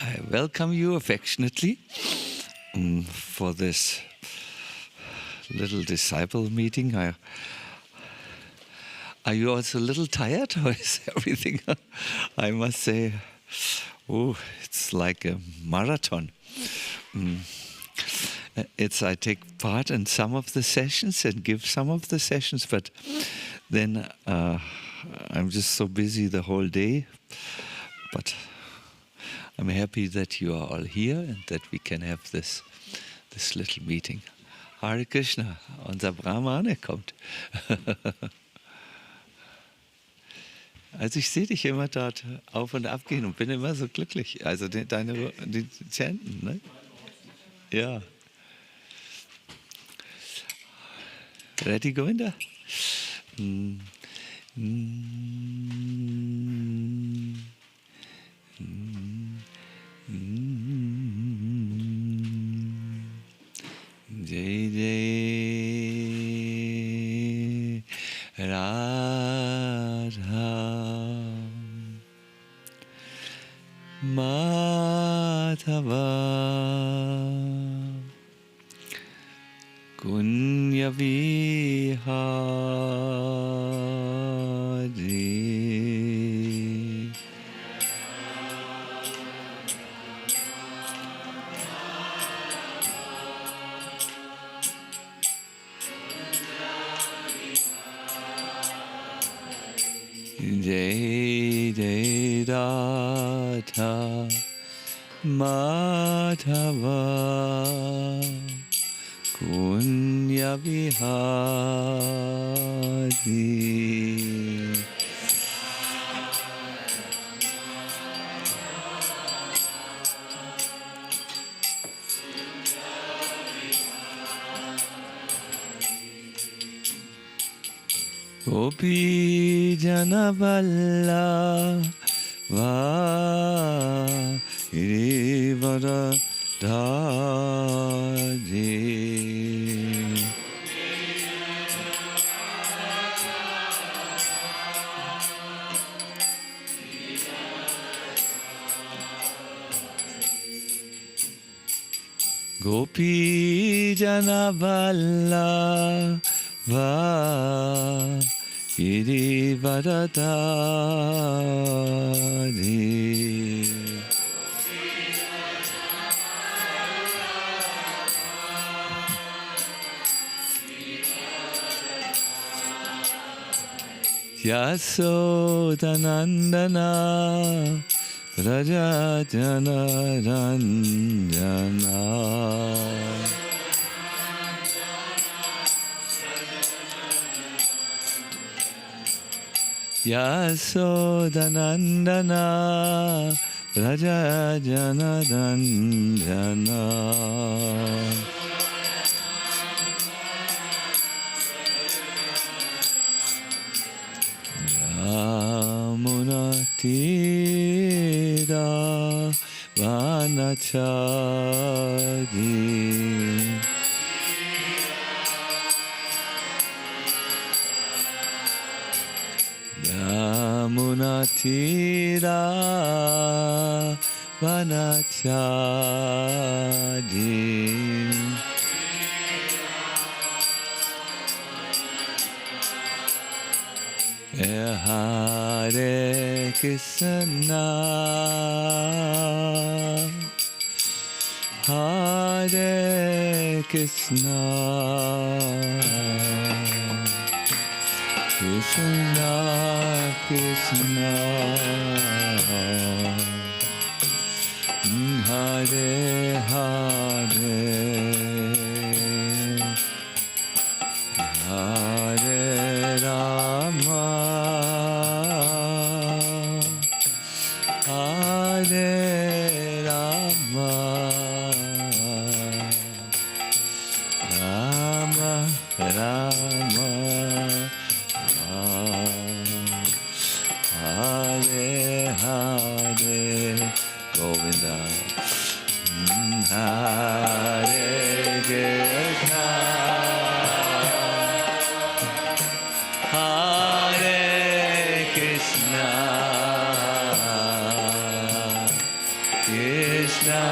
I welcome you affectionately for this little disciple meeting. Are you also a little tired, or is everything? I must say, it's like a marathon. I take part in some of the sessions and give some of the sessions, but then I'm just so busy the whole day. But I'm happy that you are all here and that we can have this little meeting. Hare Krishna, unser Brahmane kommt. Also ich sehe dich immer dort auf und ab gehen und bin immer so glücklich. Also die Chanten, ne? Ja. Ready, Govinda? Jai Jai Radha Madhava Kunya Vihari Jai Jai Radha Madhava Kunya Vihari Gopi Jana Vallabha Girivara Dhari Gopi Jana Vallabha Girivara Dhari Yasodanandana Raja Jana Ranjana Yasodanandana Raja Jana Ranjana Yamunatira Vanachari Yamunatira Vanachari Hare Krishna Hare Krishna Krishna Krishna Hare Hare Hare Rama Hare Rama Rama Rama Hare Hare Govinda Hare Krishna Hare Krishna Krishna,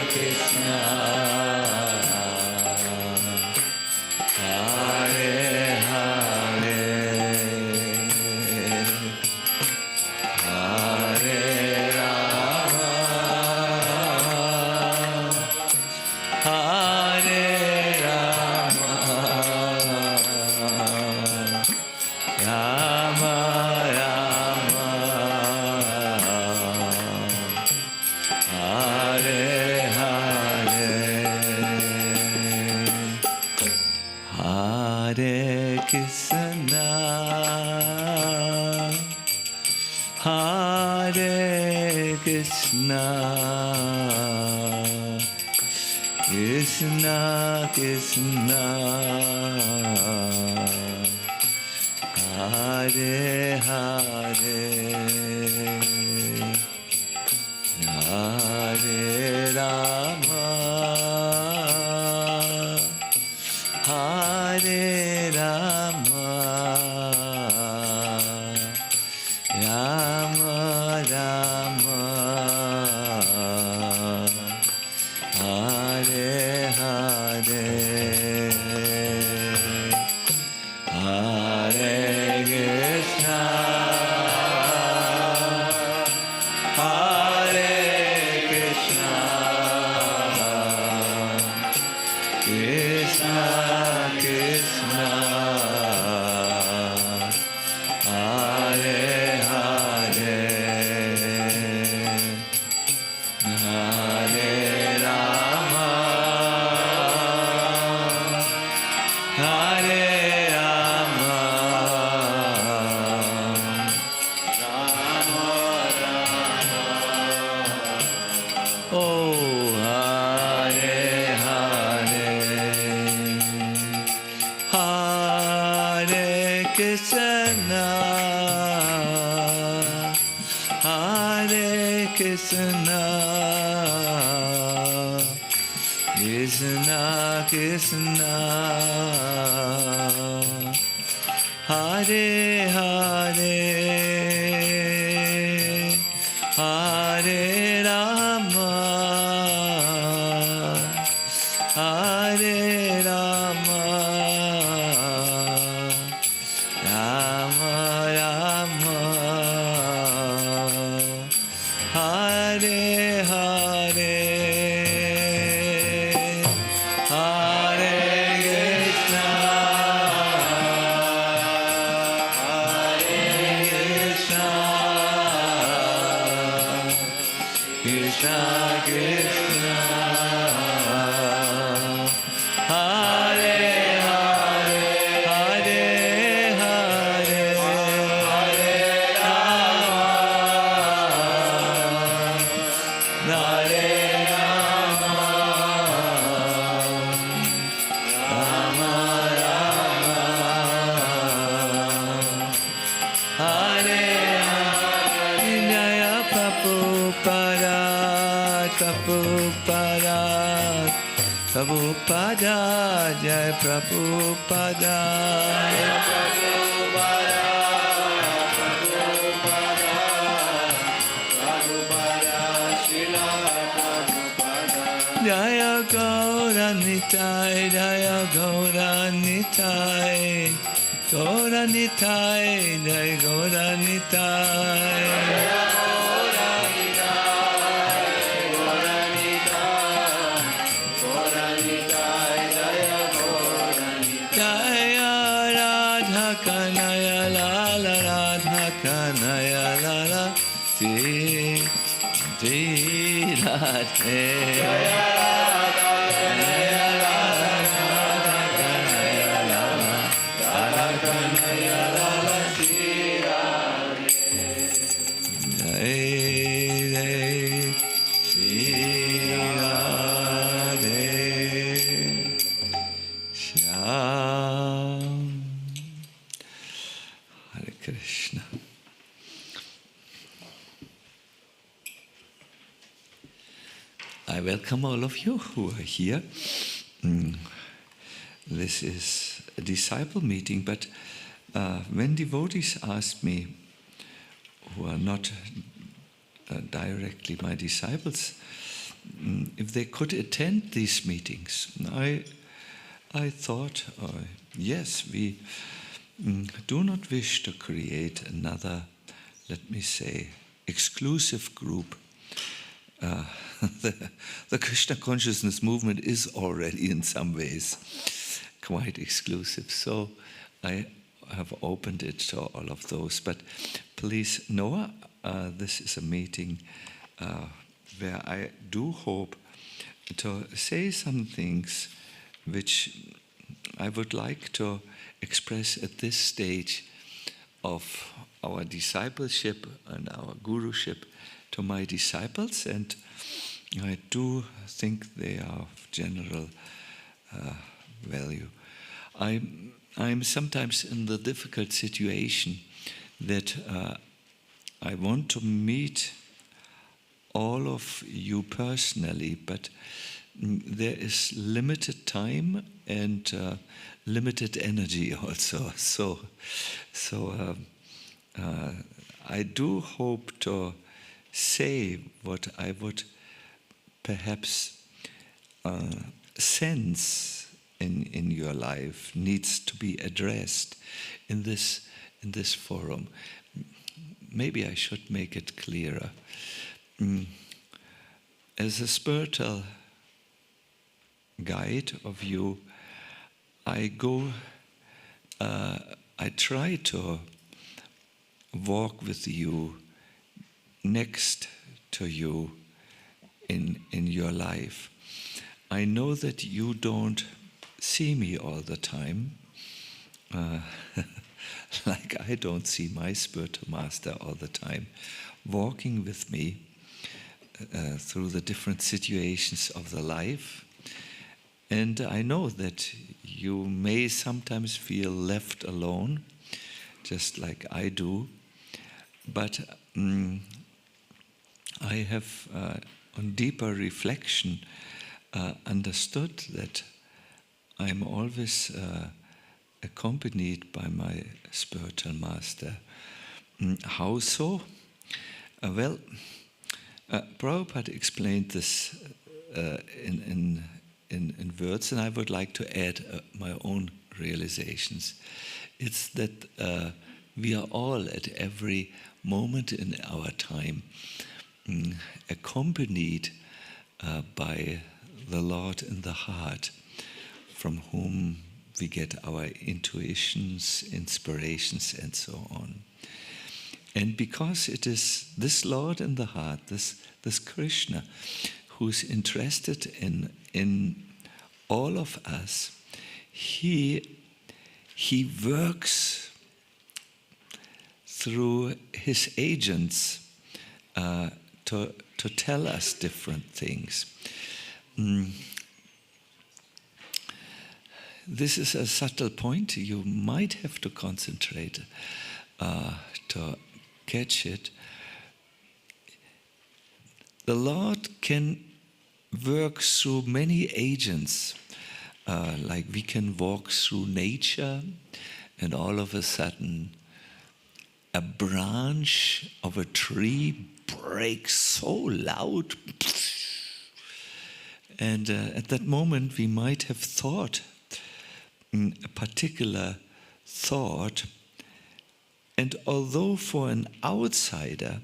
Krishna, Hare Hare, Hare Rama, Hare Rama, Rama Rama, Hare Hare, Hare Krishna, Hare Krishna, Krishna Krishna, Hare Hare, Hare Rama, Hare Rama, Rama Rama, Hare Hare, Hare Krishna, Hare Krishna, Krishna Krishna, Hare Hare, Hare Rama, Hare Rama, Rama Rama, oh Hare Hare, Hare Krishna, Hare Krishna, Krishna Krishna, Hare Hare, Hare Rama, Hare Rama, Rama Rama, Hare Hare, Hare Krishna, Hare Krishna, Krishna Krishna, Hare Hare, Hare Hare, Hare Rama, Hare Rama, Rama Rama, Hare Hare, Jaya Prabhupada, Prabhupada, Prabhupada, Jaya Prabhupada, Jaya Prabhupada, Prabhupada, Prabhupada, Srila Prabhupada, Jaya Gaura Nitai, Jaya Gaura Nitai, Gaura Nitai, Jaya Gaura Nitai, Jaya Radha Kanaya Lala, Radha Kanaya Lala, Radhe, Radhe, Jaya Radha Kanaya Lala, Radha Kanaya Lala, Radha Kanaya Lala, Radhe, Jai Shri Radhe, Shyam. Hare Krishna. I welcome all of you who are here. This is a disciple meeting, but when devotees ask me, who are not directly my disciples if they could attend these meetings. I thought, yes, we do not wish to create another, let me say, exclusive group. The Krishna consciousness movement is already in some ways quite exclusive. So I have opened it to all of those. But please, Noah, this is a meeting where I do hope to say some things which I would like to express at this stage of our discipleship and our guruship to my disciples, and I do think they are of general value. I'm sometimes in the difficult situation that I want to meet all of you personally, but there is limited time and limited energy also. So I do hope to say what I would perhaps sense in your life needs to be addressed in this forum. Maybe I should make it clearer. As a spiritual guide of you, I try to walk with you, next to you in your life. I know that you don't see me all the time, like I don't see my spiritual master all the time, walking with me through the different situations of the life. And I know that you may sometimes feel left alone, just like I do. But I have, on deeper reflection, understood that I'm always accompanied by my spiritual master. How so? Well, Prabhupada explained this in words, and I would like to add my own realizations. It's that we are all at every moment in our time accompanied by the Lord in the heart, from whom we get our intuitions, inspirations, and so on. And because it is this Lord in the heart, this Krishna, who's interested in all of us, he works through his agents to tell us different things. This is a subtle point. You might have to concentrate to catch it. The Lord can work through many agents. Like we can walk through nature and all of a sudden a branch of a tree breaks so loud, and at that moment we might have thought a particular thought, and although for an outsider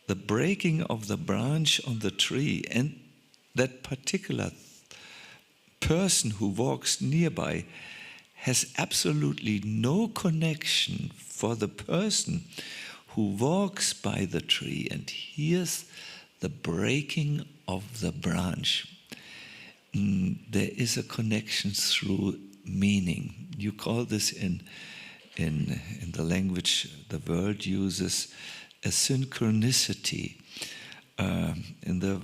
the breaking of the branch on the tree and that particular person who walks nearby has absolutely no connection, for the person who walks by the tree and hears the breaking of the branch, there is a connection through meaning. You call this in the language the world uses a synchronicity. In the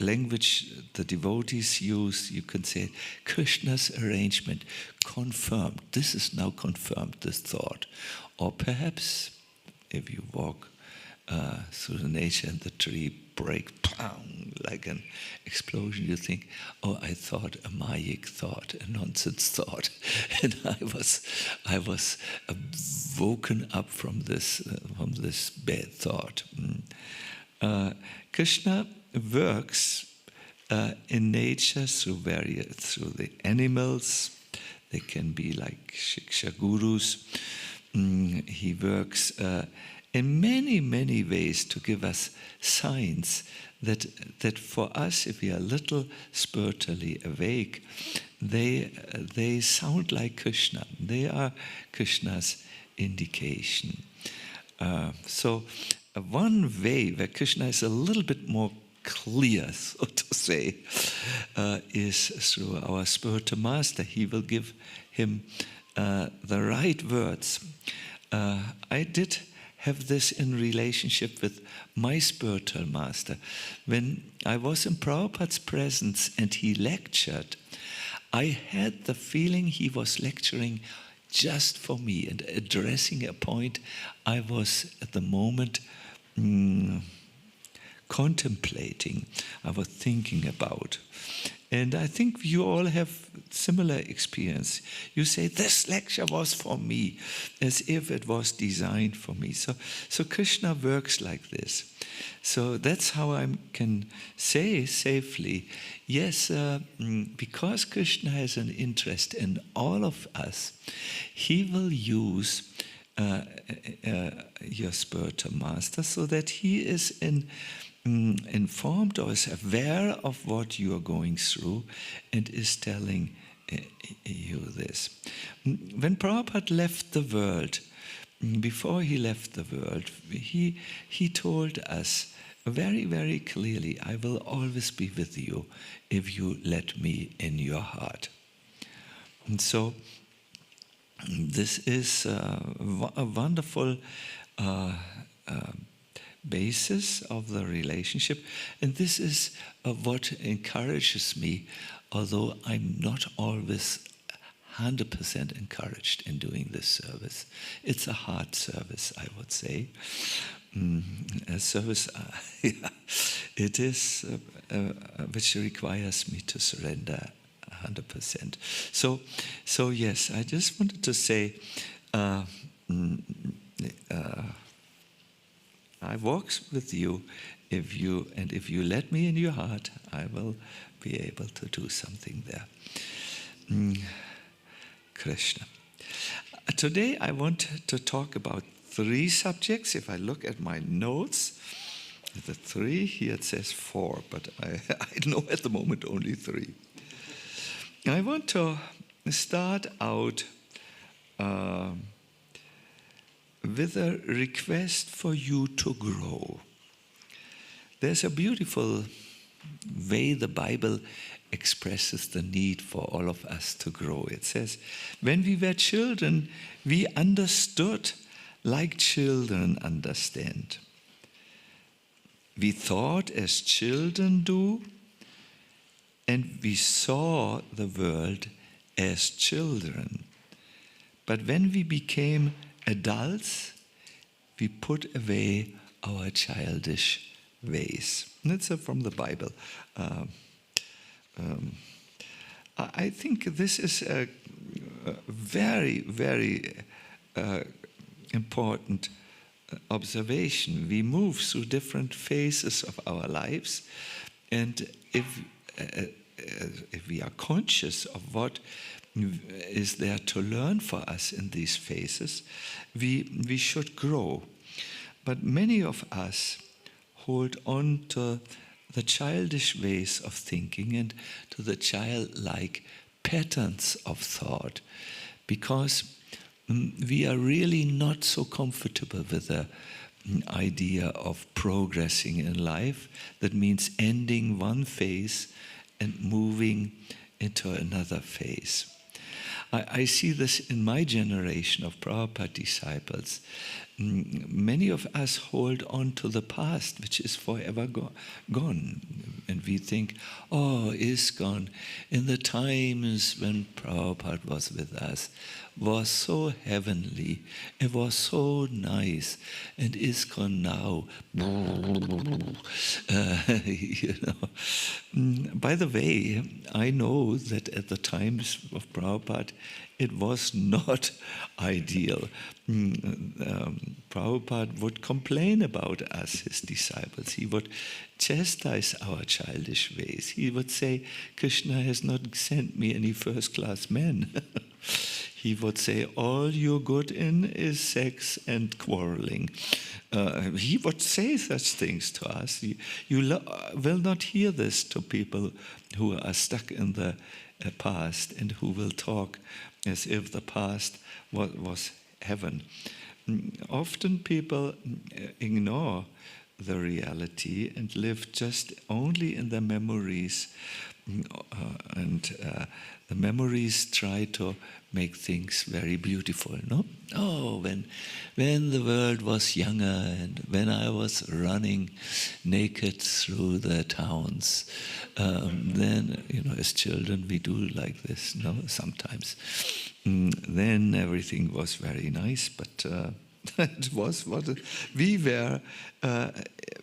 language the devotees use, you can say Krishna's arrangement confirmed. This is now confirmed, this thought. Or perhaps if you walk through the nature and the tree break, pow, like an explosion, you think, oh, I thought a Mayic thought, a nonsense thought, and I was woken up from this bad thought. Krishna works in nature through the animals. They can be like Shiksha gurus. He works in many, many ways to give us signs that for us, if we are a little spiritually awake, they sound like Krishna. They are Krishna's indication. So one way where Krishna is a little bit more clear, so to say, is through our spiritual master. He will give him the right words. I did have this in relationship with my spiritual master. When I was in Prabhupada's presence and he lectured, I had the feeling he was lecturing just for me and addressing a point I was at the moment contemplating, I was thinking about. And I think you all have similar experience. You say, this lecture was for me, as if it was designed for me. So Krishna works like this. So that's how I can say safely, yes, because Krishna has an interest in all of us, he will use your spiritual master so that he is informed or is aware of what you are going through and is telling you this. When Prabhupada left the world, before he left the world, he told us very, very clearly, I will always be with you if you let me in your heart. And so this is a wonderful basis of the relationship, and this is what encourages me, although I'm not always 100% encouraged in doing this service. It's a hard service, I would say. A service, it is which requires me to surrender 100%. So yes, I just wanted to say, I walk with you, if you let me in your heart, I will be able to do something there. Krishna. Today I want to talk about 3 subjects. If I look at my notes, the 3, here it says 4, but I know at the moment only 3. I want to start out with a request for you to grow. There's a beautiful way the Bible expresses the need for all of us to grow. It says, when we were children, we understood like children understand. We thought as children do, and we saw the world as children. But when we became adults, we put away our childish ways. And that's from the Bible. I think this is a very, very important observation. We move through different phases of our lives, and if we are conscious of what is there to learn for us in these phases, we should grow. But many of us hold on to the childish ways of thinking and to the childlike patterns of thought, because we are really not so comfortable with the idea of progressing in life. That means ending one phase and moving into another phase. I see this in my generation of Prabhupada disciples. Many of us hold on to the past, which is forever gone. And we think, ISKCON, in the times when Prabhupada was with us, was so heavenly, it was so nice, and ISKCON now, By the way, I know that at the times of Prabhupada, it was not ideal. Prabhupada would complain about us, his disciples. He would chastise our childish ways. He would say, Krishna has not sent me any first-class men. He would say, all you're good in is sex and quarreling. He would say such things to us. You will not hear this to people who are stuck in the past and who will talk as if the past was heaven. Often people ignore the reality and live just only in the memories, and the memories try to make things very beautiful, no? Oh, when the world was younger and when I was running naked through the towns, then, as children we do like this, no? Sometimes. Then everything was very nice, but it was what we were,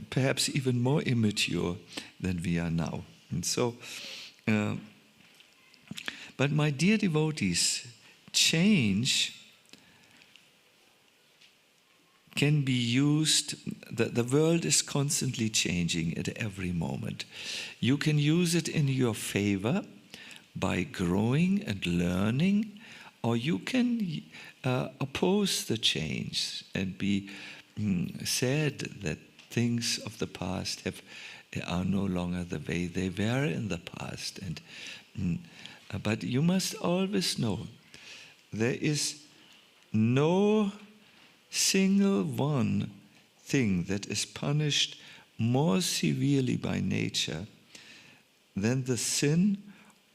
perhaps even more immature than we are now. And so, but my dear devotees, change can be used. The world is constantly changing at every moment. You can use it in your favor by growing and learning, or you can oppose the change and be sad that things of the past are no longer the way they were in the past. But you must always know, there is no single one thing that is punished more severely by nature than the sin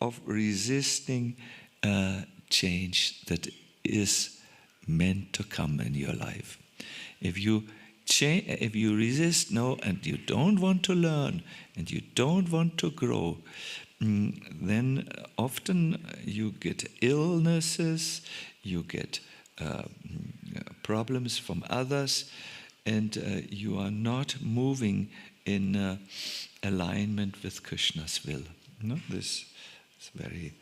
of resisting change that is meant to come in your life. If you resist and you don't want to learn and you don't want to grow, then often you get illnesses, you get problems from others, and you are not moving in alignment with Krishna's will. No? This is very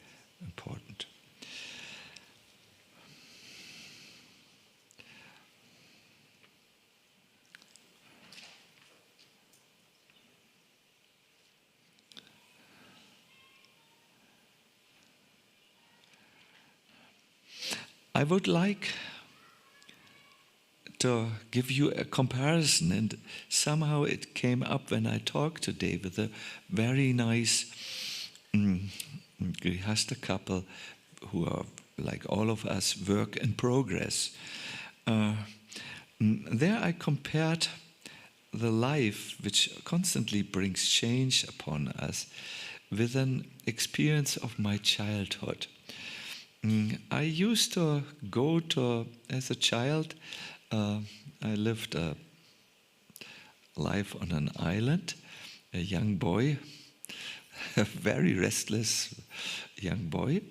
important. I would like to give you a comparison, and somehow it came up when I talked today with a very nice Grihastha couple who are, like all of us, work in progress. There I compared the life which constantly brings change upon us with an experience of my childhood. I used to go to, as a child, I lived a life on an island, a young boy, a very restless young boy,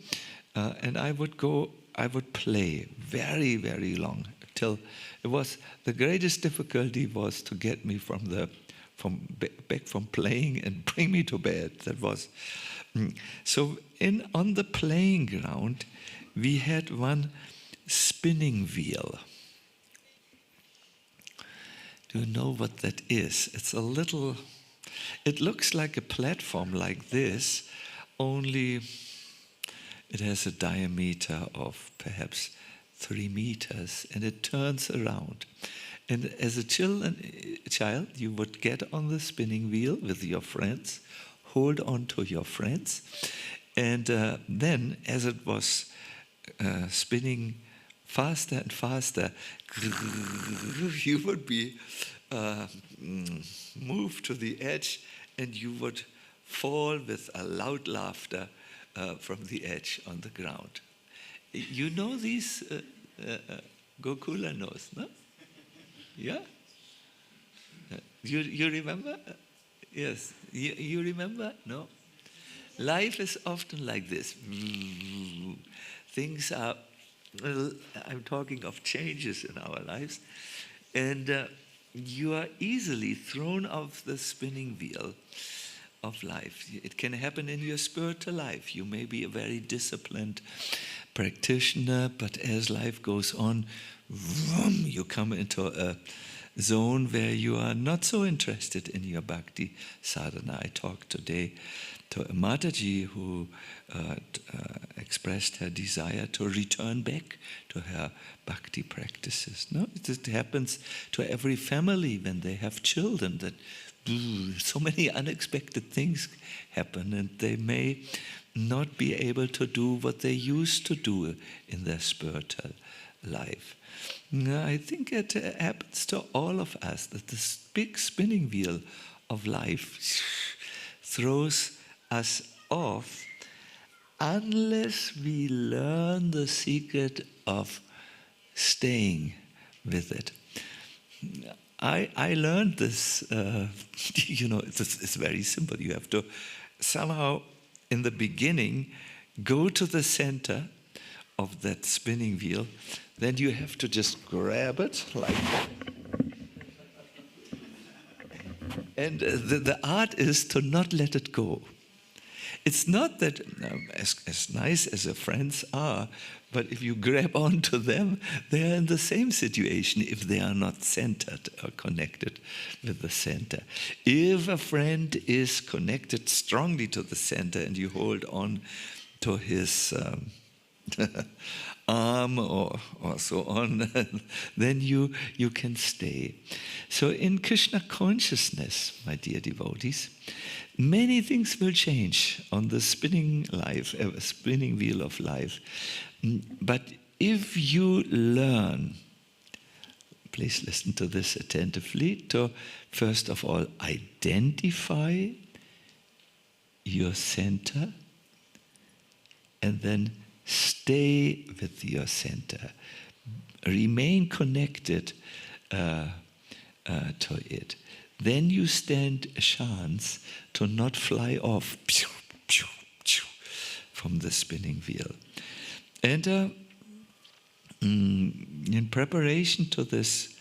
and I would play very, very long, till the greatest difficulty was to get me back from playing and bring me to bed. That was, so on the playing ground, we had one spinning wheel. Do you know what that is? It looks like a platform like this, only it has a diameter of perhaps 3 meters, and it turns around. And as a child, you would get on the spinning wheel with your friends, hold on to your friends, and then as it was spinning faster and faster, you would be moved to the edge, and you would fall with a loud laughter from the edge on the ground. You know these Gokula knows, no? Yeah? You remember? Yes. You remember? No? Life is often like this. Things are, I'm talking of changes in our lives, and you are easily thrown off the spinning wheel of life. It can happen in your spiritual life. You may be a very disciplined practitioner, but as life goes on, vroom, you come into a zone where you are not so interested in your bhakti sadhana. I talked today to a Mataji who expressed her desire to return back to her bhakti practices. No, it happens to every family when they have children, that so many unexpected things happen, and they may not be able to do what they used to do in their spiritual life. I think it happens to all of us, that this big spinning wheel of life throws us off unless we learn the secret of staying with it. I learned this, it's very simple. You have to somehow, in the beginning, go to the center of that spinning wheel. Then you have to just grab it like that. And the art is to not let it go. It's not that, as nice as the friends are, but if you grab onto them, they are in the same situation if they are not centered or connected with the center. If a friend is connected strongly to the center and you hold on to his arm or so on, then you can stay. So in Krishna consciousness, my dear devotees, many things will change on the spinning wheel of life. But if you learn, please listen to this attentively, to first of all identify your center and then stay with your center. Remain connected to it. Then you stand a chance to not fly off from the spinning wheel. And in preparation to this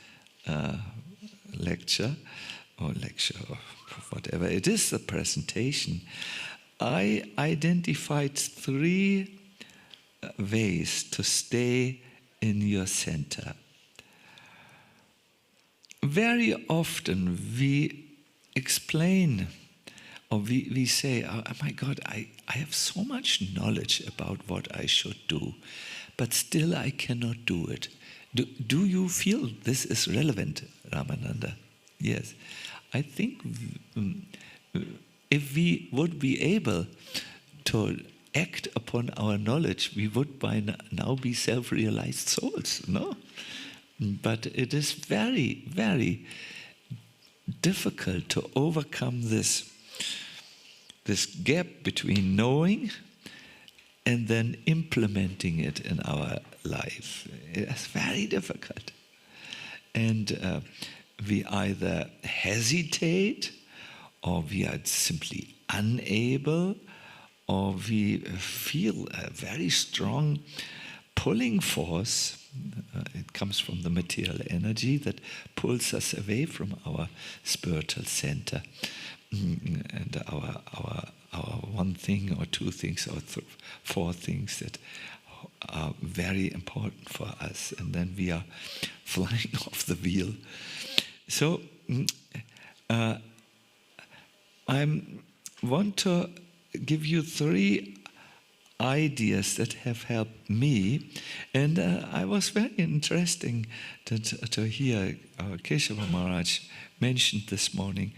lecture or whatever it is, the presentation, I identified 3 ways to stay in your center. Very often we explain or we say, oh my God, I have so much knowledge about what I should do, but still I cannot do it. Do you feel this is relevant, Ramananda? Yes. I think if we would be able to act upon our knowledge, we would by now be self-realized souls, no? But it is very, very difficult to overcome this gap between knowing and then implementing it in our life. It's very difficult. And we either hesitate, or we are simply unable, or we feel a very strong pulling force. It comes from the material energy that pulls us away from our spiritual center. And our one thing or 2 things or 4 things that are very important for us, and then we are flying off the wheel. So I want to give you 3 ideas that have helped me, and I was very interesting to hear Keshava Maharaj mentioned this morning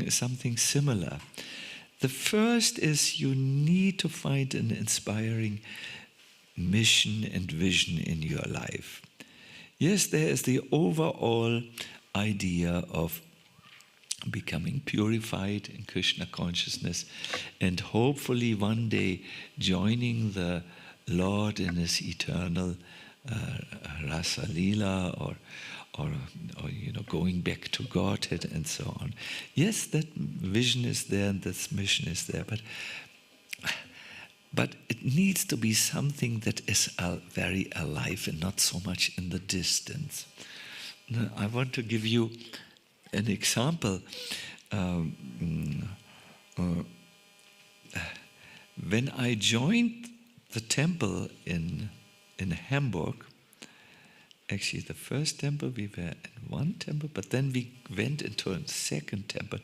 something similar. The first is you need to find an inspiring mission and vision in your life. Yes, there is the overall idea of becoming purified in Krishna consciousness and hopefully one day joining the Lord in his eternal Rasa Lila or going back to Godhead and so on. Yes, that vision is there and this mission is there, but it needs to be something that is very alive and not so much in the distance. Now, I want to give you an example. When I joined the temple in Hamburg, actually the first temple, we were in one temple, but then we went into a second temple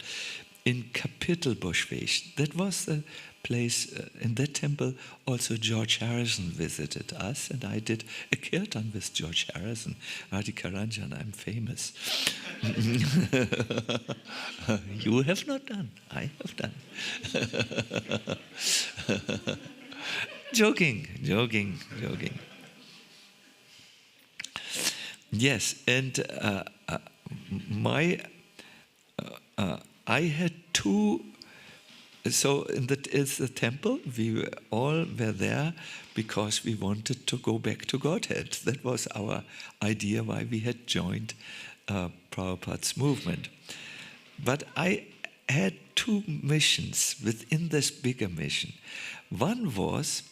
in Kapitelbuschweg. That was the place, in that temple also George Harrison visited us, and I did a kirtan with George Harrison, Radhikaranjan, I'm famous. You have not done, I have done. Joking. Yes, and I had two. So it's the temple. We all were there because we wanted to go back to Godhead. That was our idea why we had joined Prabhupada's movement. But I had two missions within this bigger mission. One was,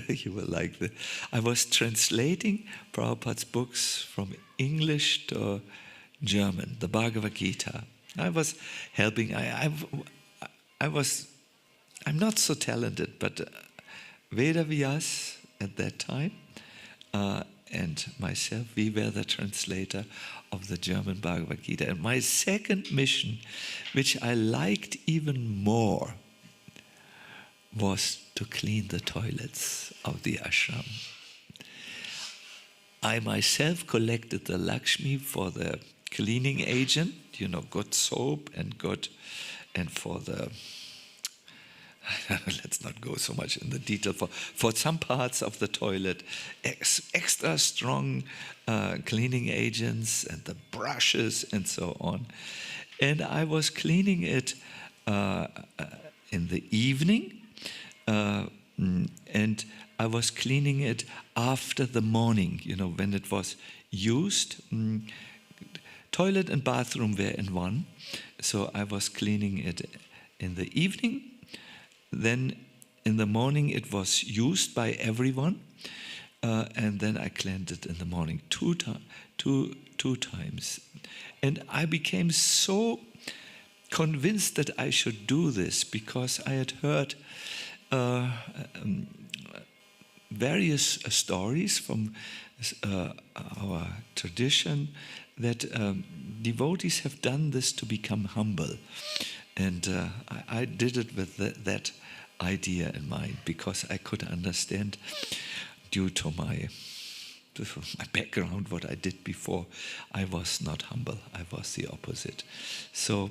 you will like this, I was translating Prabhupada's books from English to German, the Bhagavad Gita. I was helping. I'm not so talented, but Veda Vyas at that time and myself, we were the translator of the German Bhagavad Gita. And my second mission, which I liked even more, was to clean the toilets of the ashram. I myself collected the Lakshmi for the cleaning agent, good soap and for the, let's not go so much in the detail, for some parts of the toilet, extra strong cleaning agents and the brushes and so on. And I was cleaning it in the evening, and I was cleaning it after the morning, when it was used. Toilet and bathroom were in one, so I was cleaning it in the evening. Then in the morning it was used by everyone, and then I cleaned it in the morning two times. And I became so convinced that I should do this because I had heard various stories from our tradition that devotees have done this to become humble. And I did it with that idea in mind because I could understand, due to my background, what I did before, I was not humble. I was the opposite. So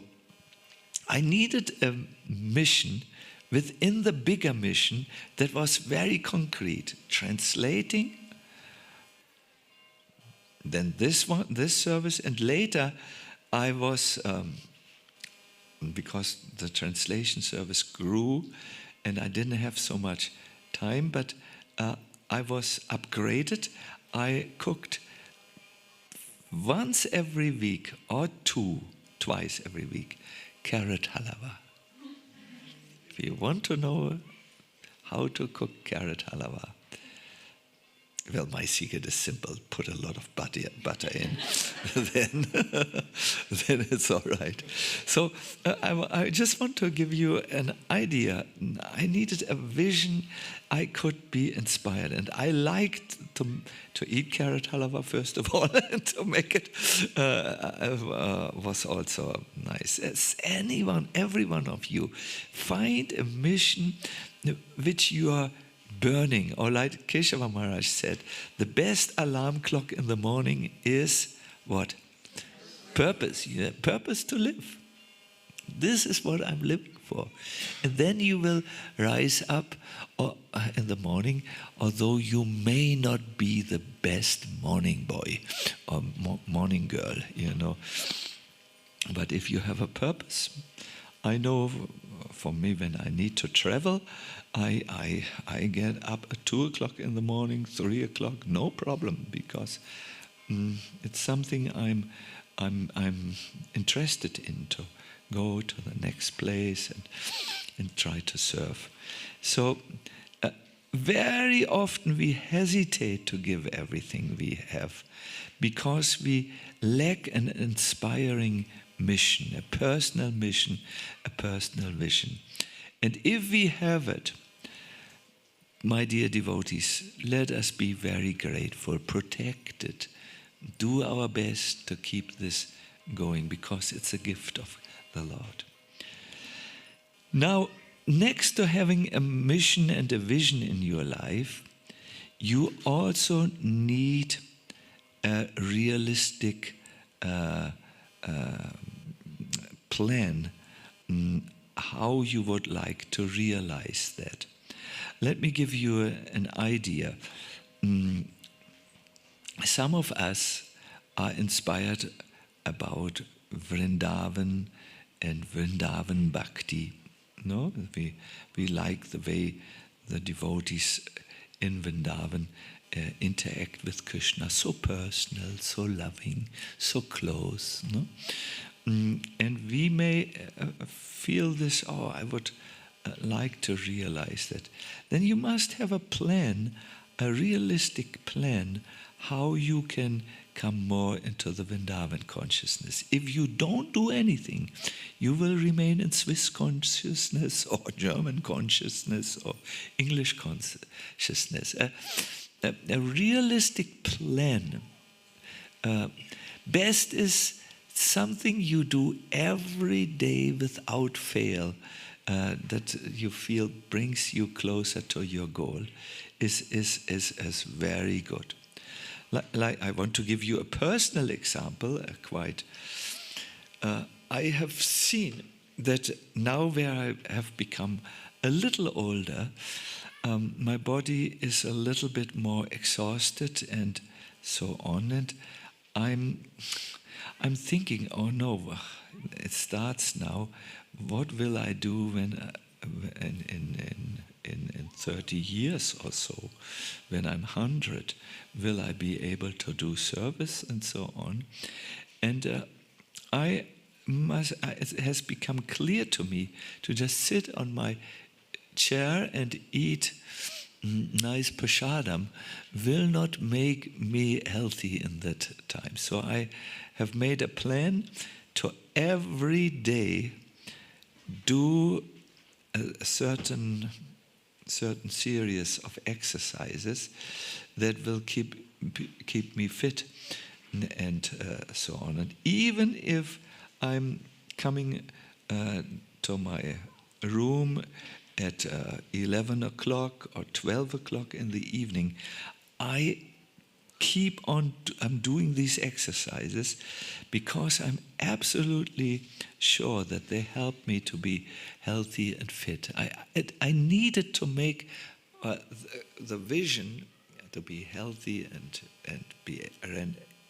I needed a mission within the bigger mission that was very concrete, translating, then this service, and later I was, because the translation service grew and I didn't have so much time, but I was upgraded. I cooked once every week or twice every week, carrot halava. If you want to know how to cook carrot halava, well, my secret is simple. Put a lot of butter in, then it's all right. So I just want to give you an idea. I needed a vision. I could be inspired, and I liked to eat carrot halava first of all, and to make it was also nice. As every one of you, find a mission which you are burning, or like Keshava Maharaj said, the best alarm clock in the morning is what? Purpose. Purpose to live. This is what I'm living for. And then you will rise up in the morning, although you may not be the best morning boy or morning girl, But if you have a purpose, I know for me, when I need to travel, I get up at 2 o'clock in the morning, 3 o'clock, no problem, because it's something I'm interested in, to go to the next place and try to serve. So very often we hesitate to give everything we have because we lack an inspiring mission, a personal mission, a personal vision. And if we have it, my dear devotees, let us be very grateful, protect it, do our best to keep this going, because it's a gift of the Lord. Now, next to having a mission and a vision in your life, you also need a realistic plan how you would like to realize that. Let me give you an idea. Some of us are inspired about Vrindavan and Vrindavan Bhakti. No, we like the way the devotees in Vrindavan interact with Krishna, so personal, so loving, so close. No? And we may feel this, oh, I would like to realize that. Then you must have a plan, a realistic plan, how you can come more into the Vrindavan consciousness. If you don't do anything, you will remain in Swiss consciousness or German consciousness or English consciousness. A realistic plan. Best is something you do every day without fail, that you feel brings you closer to your goal, is very good. Like I want to give you a personal example. I have seen that now where I have become a little older, my body is a little bit more exhausted and so on, and I'm thinking, oh no, it starts now. What will I do when in 30 years or so, when I'm 100, will I be able to do service and so on? And it has become clear to me to just sit on my chair and eat nice prasadam will not make me healthy in that time. So I have made a plan to every day do a certain series of exercises that will keep me fit and so on. And even if I'm coming to my room at 11 o'clock or 12 o'clock in the evening, I'm doing these exercises because I'm absolutely sure that they help me to be healthy and fit. I needed to make the vision to be healthy and be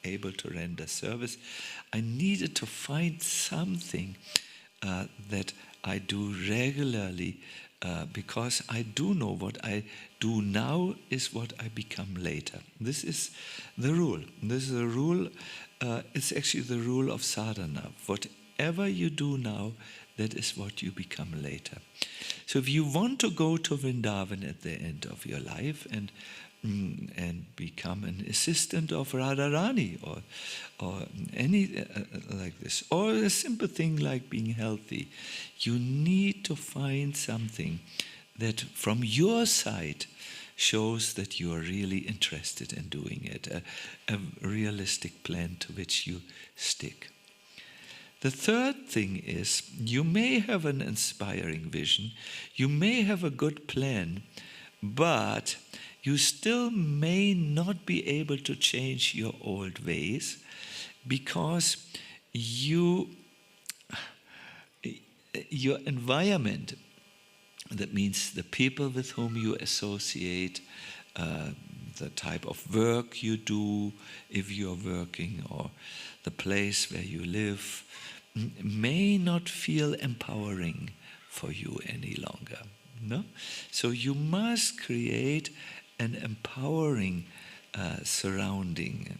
able to render service. I needed to find something that I do regularly, because I do know what I do now is what I become later. This is the rule. This is the rule. It's actually the rule of sadhana. Whatever you do now, that is what you become later. So if you want to go to Vrindavan at the end of your life and become an assistant of Radharani or any like this, or a simple thing like being healthy, you need to find something that from your side shows that you are really interested in doing it, a realistic plan to which you stick. The third thing is, you may have an inspiring vision, you may have a good plan, but you still may not be able to change your old ways because your environment, that means the people with whom you associate, the type of work you do, if you're working, or the place where you live, may not feel empowering for you any longer. No? So you must create an empowering surrounding,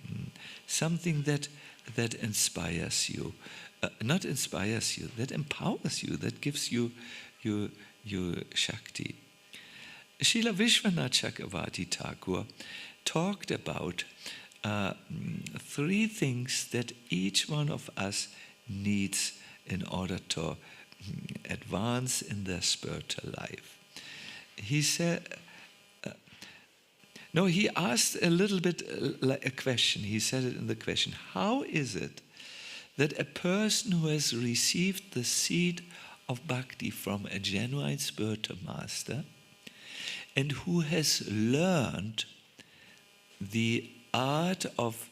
something that inspires you, not inspires you, that empowers you, that gives you Shakti. Srila Vishwanath Chakravarti Thakur talked about 3 things that each one of us needs in order to advance in their spiritual life. He said No, he asked a little bit like a question. He said it in the question. How is it that a person who has received the seed of bhakti from a genuine spiritual master and who has learned the art of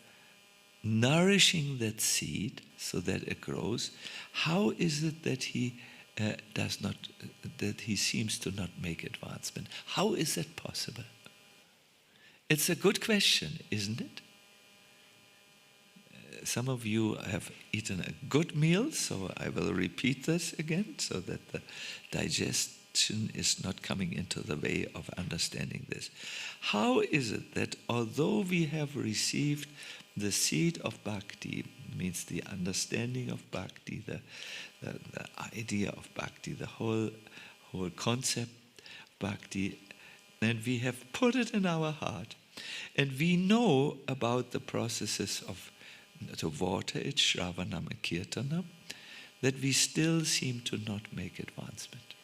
nourishing that seed so that it grows, how is it that he that he seems to not make advancement? How is that possible? It's a good question, isn't it? Some of you have eaten a good meal, so I will repeat this again so that the digestion is not coming into the way of understanding this. How is it that although we have received the seed of bhakti, means the understanding of bhakti, the idea of bhakti, the whole concept of bhakti, and we have put it in our heart, and we know about the processes of to water it, Shravanam and Kirtanam, that we still seem to not make advancement.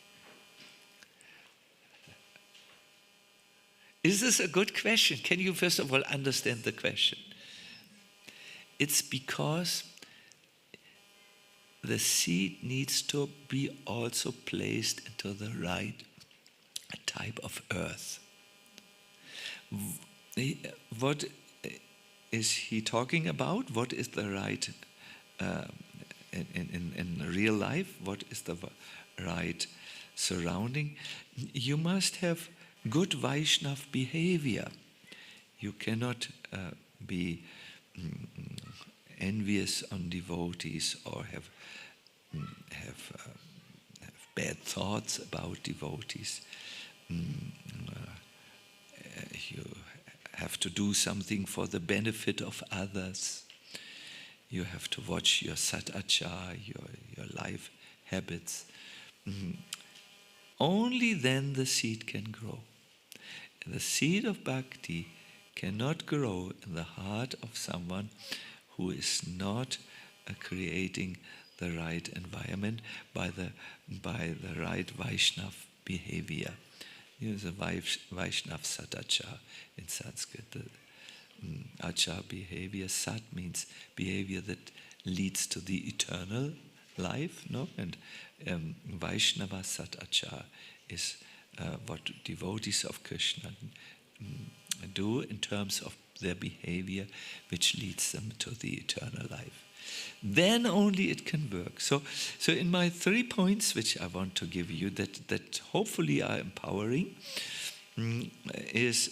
Is this a good question? Can you first of all understand the question? It's because the seed needs to be also placed into the right type of earth. What is he talking about? What is the right, in real life, what is the right surrounding? You must have good Vaishnav behavior. You cannot be envious on devotees or have bad thoughts about devotees. You have to do something for the benefit of others. You have to watch your satachar, your life habits. Only then the seed can grow. The seed of bhakti cannot grow in the heart of someone who is not creating the right environment by the right Vaishnav behavior. The Vaishnav Satachar in Sanskrit. The Achar behavior, Sat means behavior that leads to the eternal life, no? And Vaishnava Satachar is what devotees of Krishna do in terms of their behavior, which leads them to the eternal life. Then only it can work. So in my 3 points, which I want to give you, that hopefully are empowering, is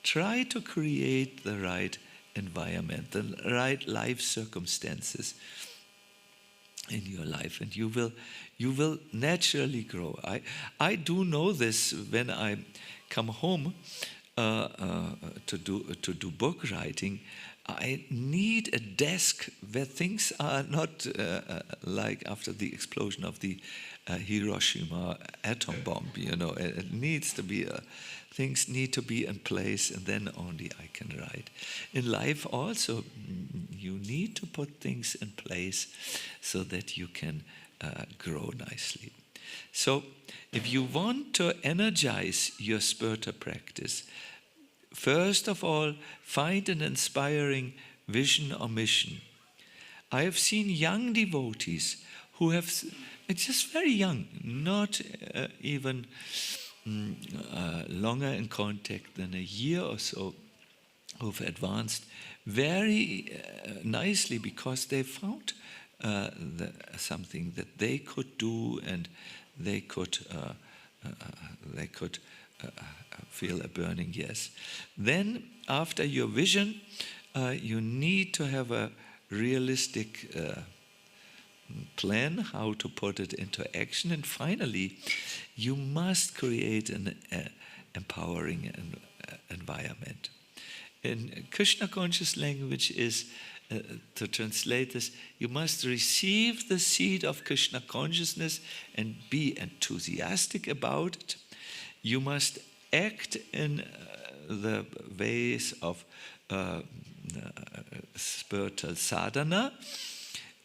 try to create the right environment, the right life circumstances in your life, and you will naturally grow. I do know this when I come home to do book writing. I need a desk where things are not like after the explosion of the Hiroshima atom bomb. It needs to be things need to be in place, and then only I can write. In life also, you need to put things in place so that you can grow nicely. So, if you want to energize your spiritual practice, first of all, find an inspiring vision or mission. I have seen young devotees who have, it's just very young, not even longer in contact than a year or so, who've advanced very nicely because they found something that they could do, and they could feel a burning yes. Then, after your vision, you need to have a realistic plan how to put it into action. And finally, you must create an empowering environment. In Krishna conscious language is, to translate this, you must receive the seed of Krishna consciousness and be enthusiastic about it. You must act in the ways of spiritual sadhana.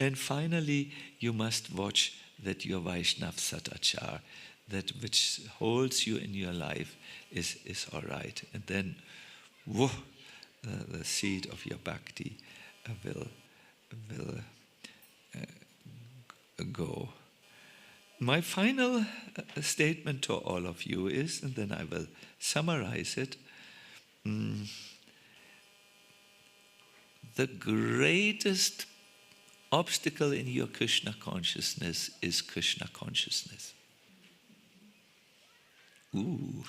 And finally, you must watch that your Vaishnav Satachar, that which holds you in your life is all right. And then, whoa, the seed of your bhakti will go. My final statement to all of you is, and then I will summarize it, the greatest obstacle in your Krishna consciousness is Krishna consciousness. Ooh.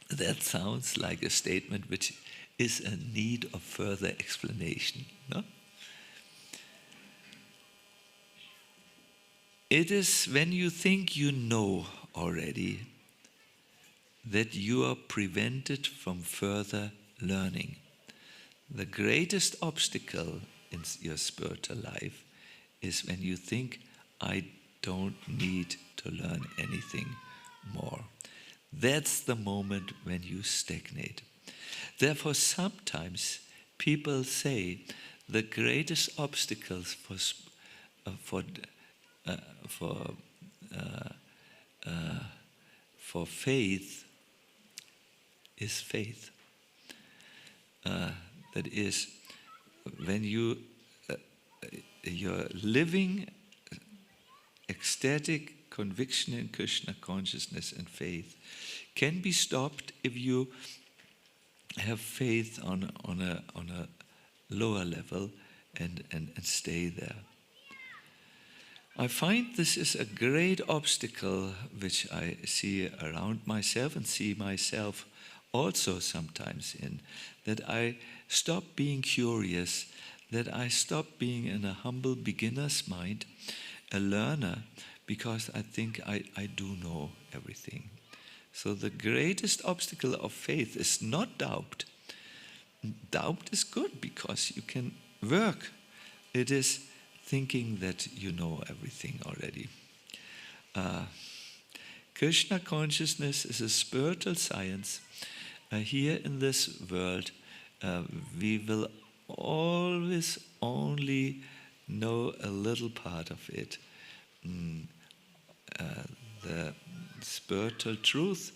That sounds like a statement which is in need of further explanation, no? It is when you think you know already that you are prevented from further learning. The greatest obstacle in your spiritual life is when you think, I don't need to learn anything more. That's the moment when you stagnate. Therefore, sometimes people say the greatest obstacles for faith is faith. That is, when you're living ecstatic conviction in Krishna consciousness and faith can be stopped if you have faith on a lower level and stay there. I find this is a great obstacle which I see around myself and see myself also sometimes in, that I stop being curious, that I stop being in a humble beginner's mind, a learner, because I think I do know everything. So the greatest obstacle of faith is not doubt. Doubt is good because you can work. It is thinking that you know everything already. Krishna consciousness is a spiritual science. Here in this world, we will always only know a little part of it. The spiritual truth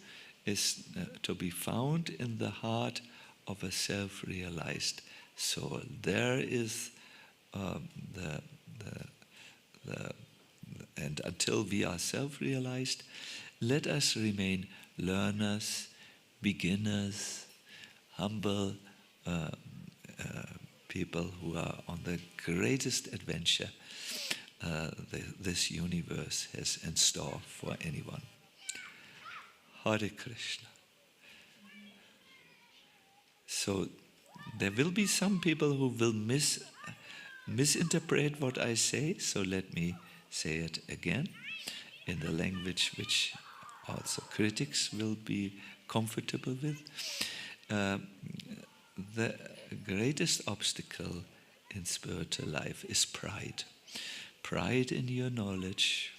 is to be found in the heart of a self-realized soul. There is and until we are self-realized, let us remain learners, beginners, humble people who are on the greatest adventure this universe has in store for anyone. Hare Krishna. So there will be some people who will misinterpret what I say, so let me say it again in the language which also critics will be comfortable with. The greatest obstacle in spiritual life is pride. Pride in your knowledge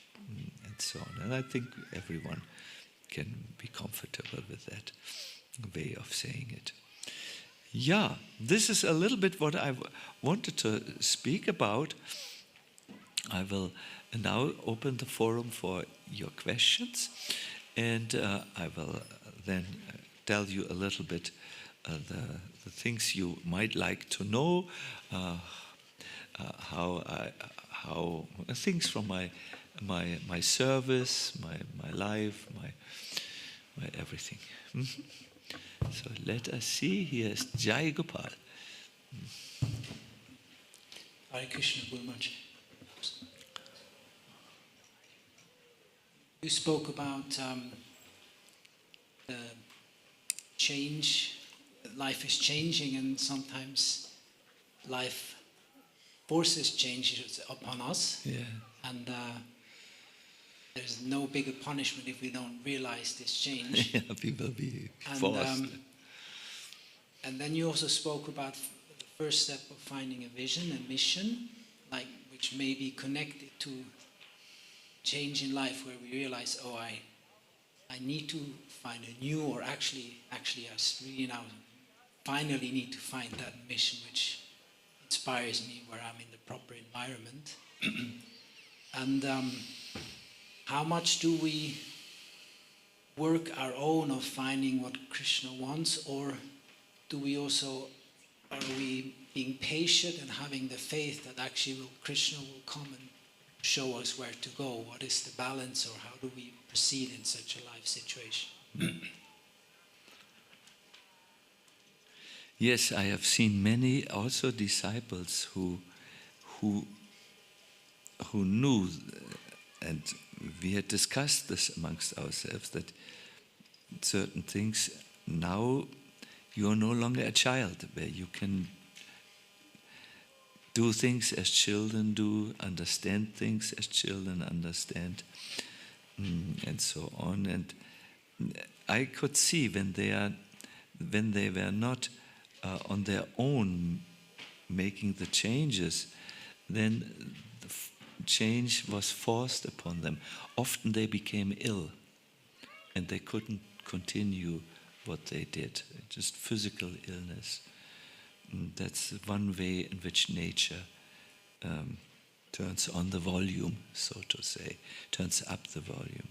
and so on. And I think everyone can be comfortable with that way of saying it. Yeah, this is a little bit what I wanted to speak about. I will now open the forum for your questions, and I will then tell you a little bit the things you might like to know, how things from my service, my life, my everything. So let us see. Here is Jai Gopal. Hare Krishna, Gurumaj. You spoke about the change. Life is changing, and sometimes life forces changes upon us. Yeah. And there's no bigger punishment if we don't realize this change. Yeah, we will be forced. And then you also spoke about the first step of finding a vision, a mission, like which may be connected to change in life, where we realize, oh, I need to find a new, or actually I really now finally need to find that mission which inspires me, where I'm in the proper environment. And how much do we work our own of finding what Krishna wants, or are we being patient and having the faith that actually Krishna will come and show us where to go? What is the balance, or how do we proceed in such a life situation? Yes, I have seen many also disciples who knew, and we had discussed this amongst ourselves, that certain things, now you are no longer a child, where you can do things as children do, understand things as children understand, and so on. And I could see when they were not on their own making the changes, then the change was forced upon them. Often they became ill and they couldn't continue what they did, just physical illness. That's one way in which nature turns on the volume, so to say, turns up the volume.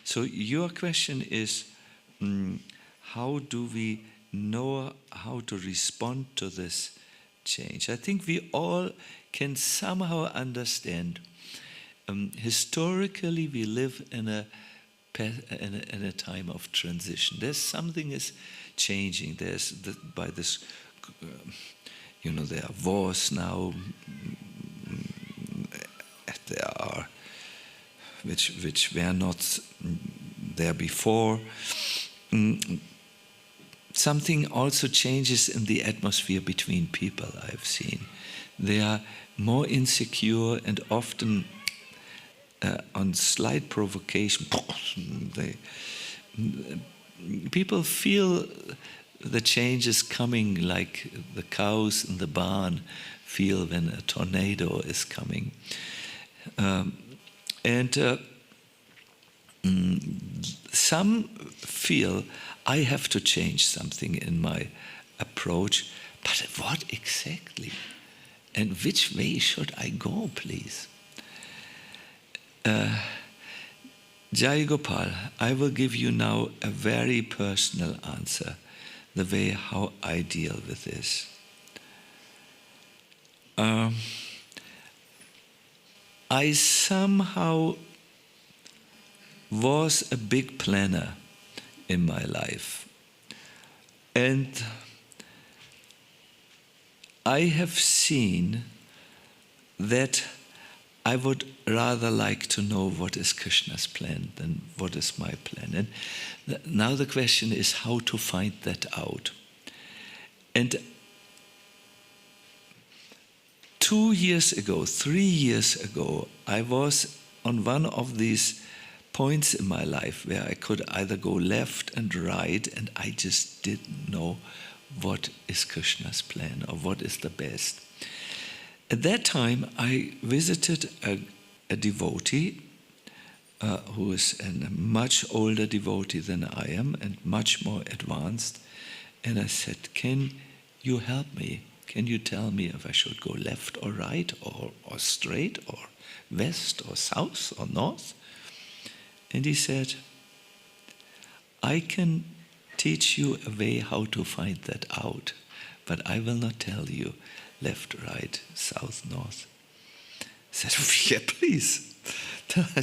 So your question is, how do we know how to respond to this change? I think we all can somehow understand. Historically, we live in a time of transition. There's something is changing. There's by this, there are wars now. There are which were not there before. Something also changes in the atmosphere between people, I've seen. They are more insecure, and often on slight provocation, people feel the change is coming, like the cows in the barn feel when a tornado is coming. Some feel, I have to change something in my approach, but what exactly? And which way should I go, please? Jai Gopal, I will give you now a very personal answer, the way how I deal with this. I somehow was a big planner in my life. And I have seen that I would rather like to know what is Krishna's plan than what is my plan. And now the question is how to find that out. And 2 years ago, 3 years ago, I was on one of these points in my life where I could either go left and right, and I just didn't know what is Krishna's plan or what is the best. At that time, I visited a devotee who is a much older devotee than I am and much more advanced. And I said, can you help me? Can you tell me if I should go left or right or straight or west or south or north? And he said, I can teach you a way how to find that out, but I will not tell you left, right, south, north. I said, yeah, please,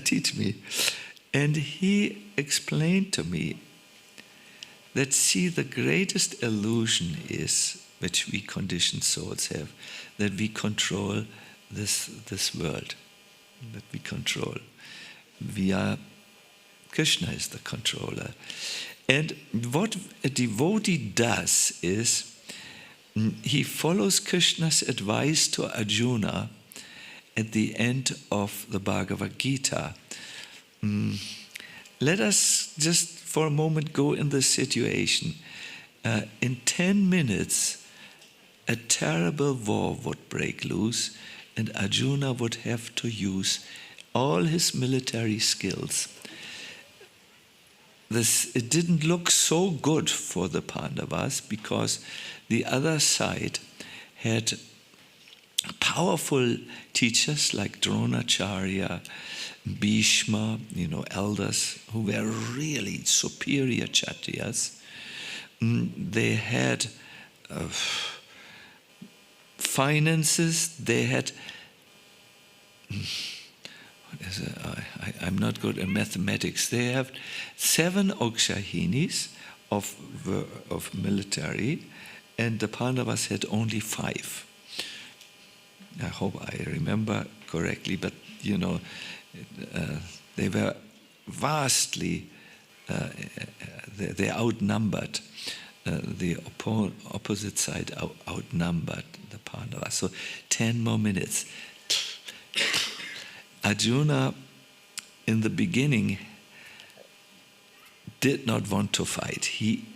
teach me. And he explained to me that, see, the greatest illusion is, which we conditioned souls have, that we control this world, that we control. Krishna is the controller. And what a devotee does is, he follows Krishna's advice to Arjuna at the end of the Bhagavad Gita. Let us just for a moment go in this situation. In 10 minutes, a terrible war would break loose, and Arjuna would have to use all his military skills. It didn't look so good for the Pandavas because the other side had powerful teachers like Dronacharya, Bhishma, elders who were really superior Kshatriyas. They had finances, they had, I'm not good at mathematics, they have 7 Ukshahinis of military, and the Pandavas had only 5. I hope I remember correctly, but they were vastly, they outnumbered. The opposite side outnumbered the Pandavas. So 10 more minutes. Arjuna, in the beginning, did not want to fight.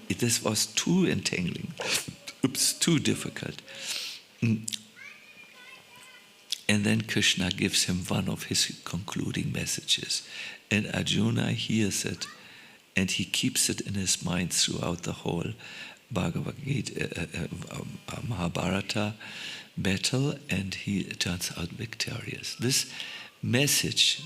This was too entangling, too difficult. And then Krishna gives him one of his concluding messages. And Arjuna hears it, and he keeps it in his mind throughout the whole Bhagavad Gita, Mahabharata battle, and he turns out victorious. This message,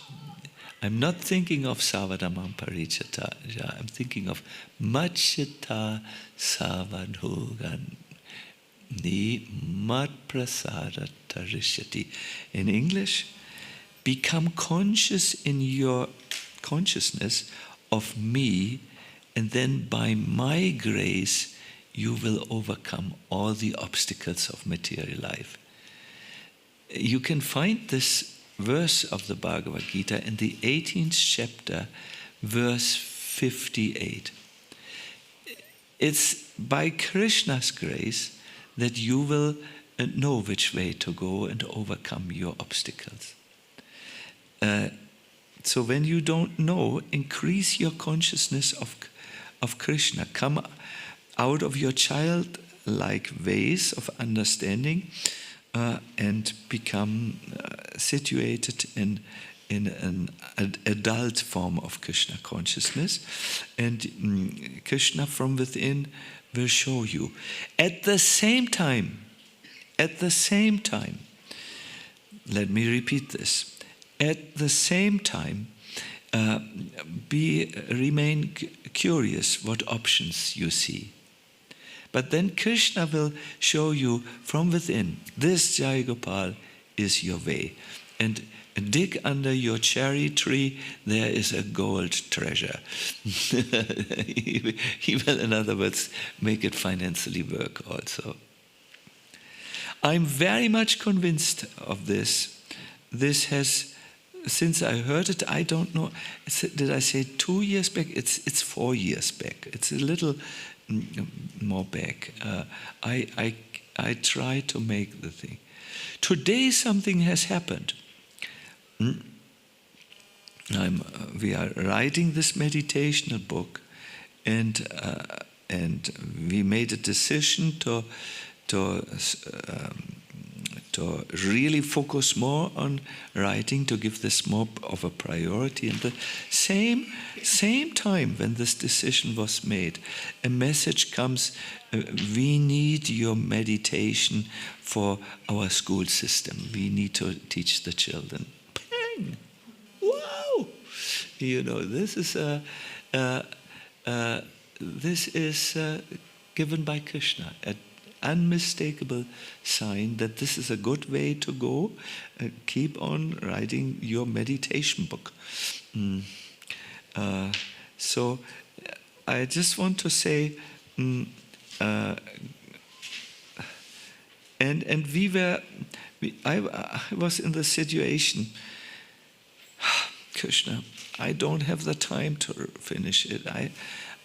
I'm not thinking of Savadamam Parichata, I'm thinking of Machita Savadhogan Ni Mat Prasada Tarishyati. In English, become conscious in your consciousness of me, and then by my grace you will overcome all the obstacles of material life. You can find this verse of the Bhagavad Gita in the 18th chapter, verse 58. It's by Krishna's grace that you will know which way to go and overcome your obstacles. So when you don't know, increase your consciousness of Krishna. Come out of your childlike ways of understanding and become situated in an adult form of Krishna consciousness. And Krishna from within will show you. At the same time, let me repeat this. At the same time, remain curious what options you see. But then Krishna will show you from within, this Jai Gopal is your way. And dig under your cherry tree, there is a gold treasure. He will, in other words, make it financially work also. I'm very much convinced of this. This has, since I heard it, I don't know, did I say 2 years back? It's 4 years back. It's a little more back. I try to make the thing. Today something has happened. We are writing this meditational book, and we made a decision to really focus more on writing, to give this more of a priority. And the same time when this decision was made, a message comes, we need your meditation for our school system. We need to teach the children. Bang! Wow! This is given by Krishna, an unmistakable sign that this is a good way to go. Keep on writing your meditation book. So I just want to say, I was in the situation, Krishna, I don't have the time to finish it.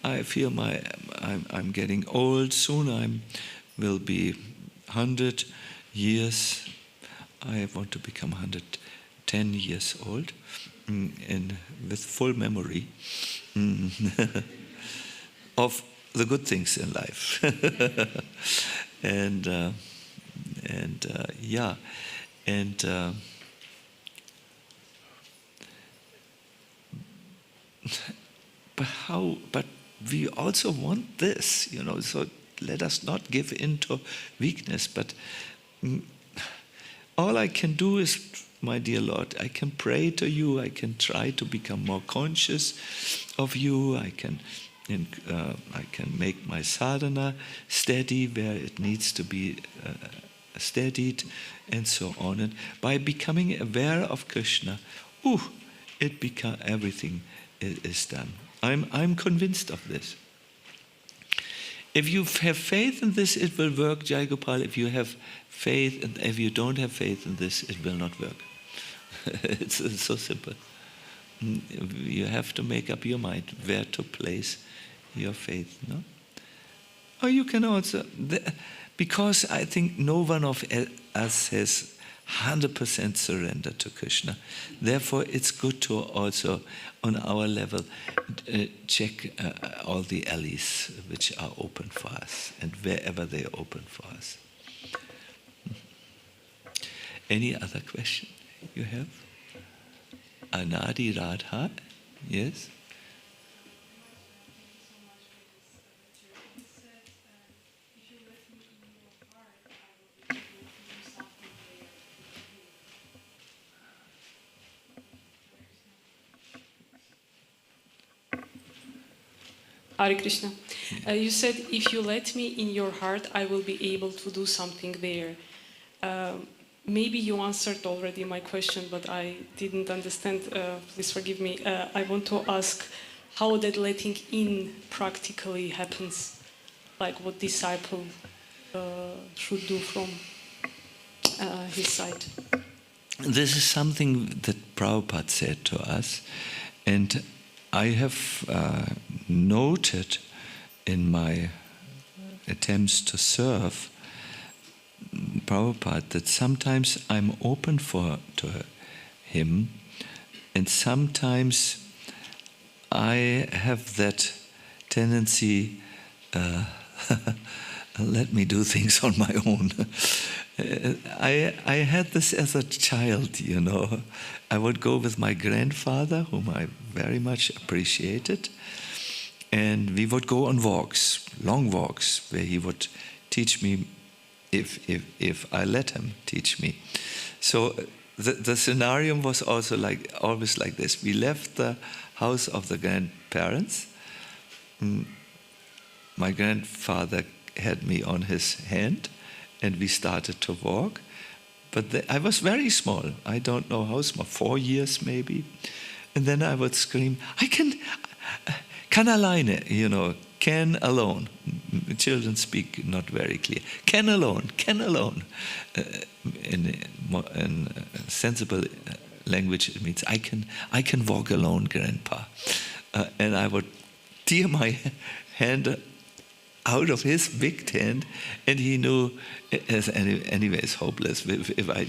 I feel I'm getting old. Soon I will be 100 years. I want to become 110 years old, and with full memory of the good things in life. But we also want this, so let us not give in to weakness. But all I can do is, my dear Lord, I can pray to you, I can try to become more conscious of you, I can make my sadhana steady where it needs to be steadied, and so on. And by becoming aware of Krishna, everything is done. I'm convinced of this. If you have faith in this, it will work, Jai Gopal. If you have faith, and if you don't have faith in this, it will not work. It's so simple. You have to make up your mind where to place your faith, no? Or you can also, because I think no one of us has 100% surrender to Krishna. Therefore, it's good to also, on our level, check all the alleys which are open for us, and wherever they are open for us. Any other question you have? Anadi Radha? Yes? Hare Krishna. You said, if you let me in your heart, I will be able to do something there. Maybe you answered already my question, but I didn't understand. Please forgive me. I want to ask how that letting in practically happens, like what disciple should do from his side. This is something that Prabhupada said to us, and I have noted in my attempts to serve Prabhupada that sometimes I'm open to him, and sometimes I have that tendency, let me do things on my own. I had this as a child, you know. I would go with my grandfather, whom I very much appreciated, and we would go on walks, long walks, where he would teach me if I let him teach me. So the scenario was also always like this. We left the house of the grandparents. My grandfather had me on his hand, and we started to walk. But I was very small. I don't know how small, 4 years maybe. And then I would scream, I can alleine, you know, can alone. Children speak not very clear. Can alone. In sensible language, it means I can walk alone, Grandpa. And I would tear my hand out of his big hand, and he knew, anyways, hopeless. If I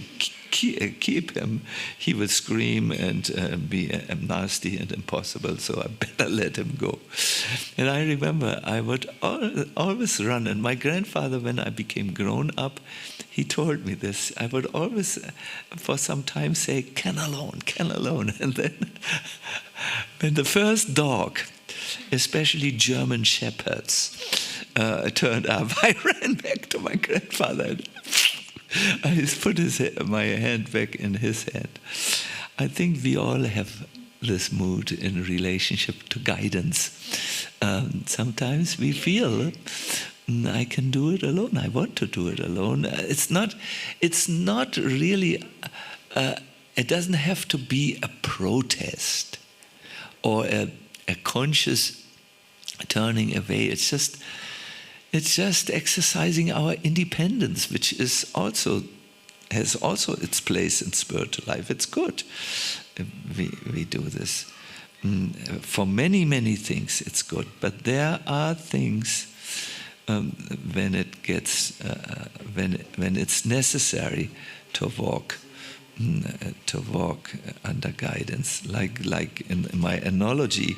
keep him, he would scream and be nasty and impossible, so I better let him go. And I remember I would always run, and my grandfather, when I became grown up, he told me this. I would always, for some time, say, can alone. And then, when the first dog, especially German shepherds, turned up, I ran back to my grandfather. I put my hand back in his hand. I think we all have this mood in relationship to guidance. Sometimes we feel, I can do it alone. I want to do it alone. It's not really, it doesn't have to be a protest or a conscious turning away. It's just exercising our independence, which has also its place in spiritual life. It's good. We do this for many things. It's good, but there are things when it's necessary to walk under guidance. Like in my analogy,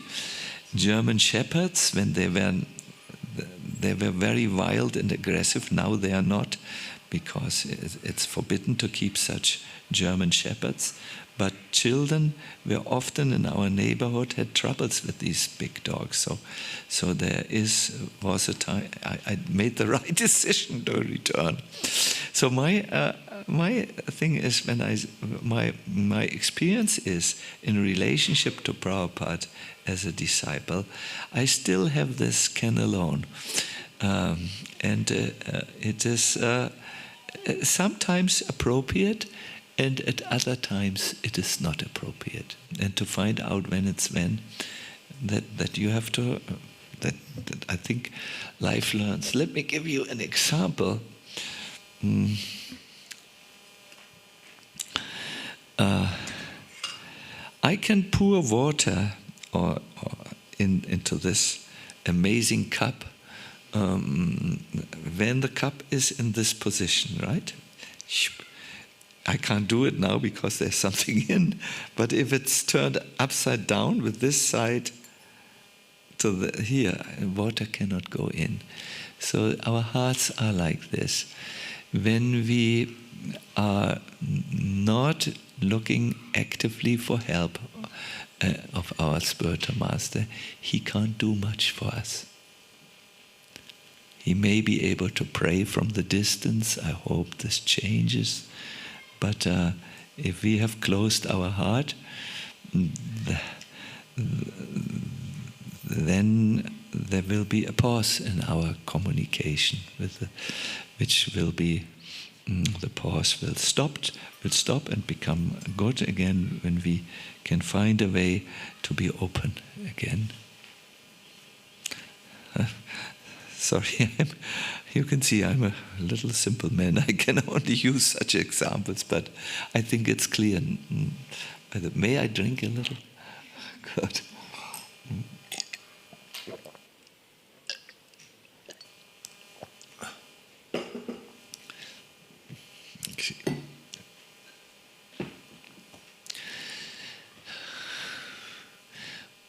German shepherds, when they were very wild and aggressive. Now they are not, because it's forbidden to keep such German shepherds. But children were often in our neighborhood had troubles with these big dogs. So there was a time I made the right decision to return. So my my thing is my experience is in relationship to Prabhupada as a disciple, I still have this can alone, and it is sometimes appropriate, and at other times it is not appropriate. And to find out when it's when, that you have to. That I think life learns. Let me give you an example. I can pour water into this amazing cup when the cup is in this position, right? I can't do it now because there's something in, but if it's turned upside down with this side to here, water cannot go in. So our hearts are like this. When we are not looking actively for help of our spiritual master, he can't do much for us. He may be able to pray from the distance. I hope this changes. But if we have closed our heart, then there will be a pause in our communication, which will be the pause will stop and become good again when we can find a way to be open again. Sorry, you can see I'm a little simple man. I can only use such examples, but I think it's clear. May I drink a little? Good.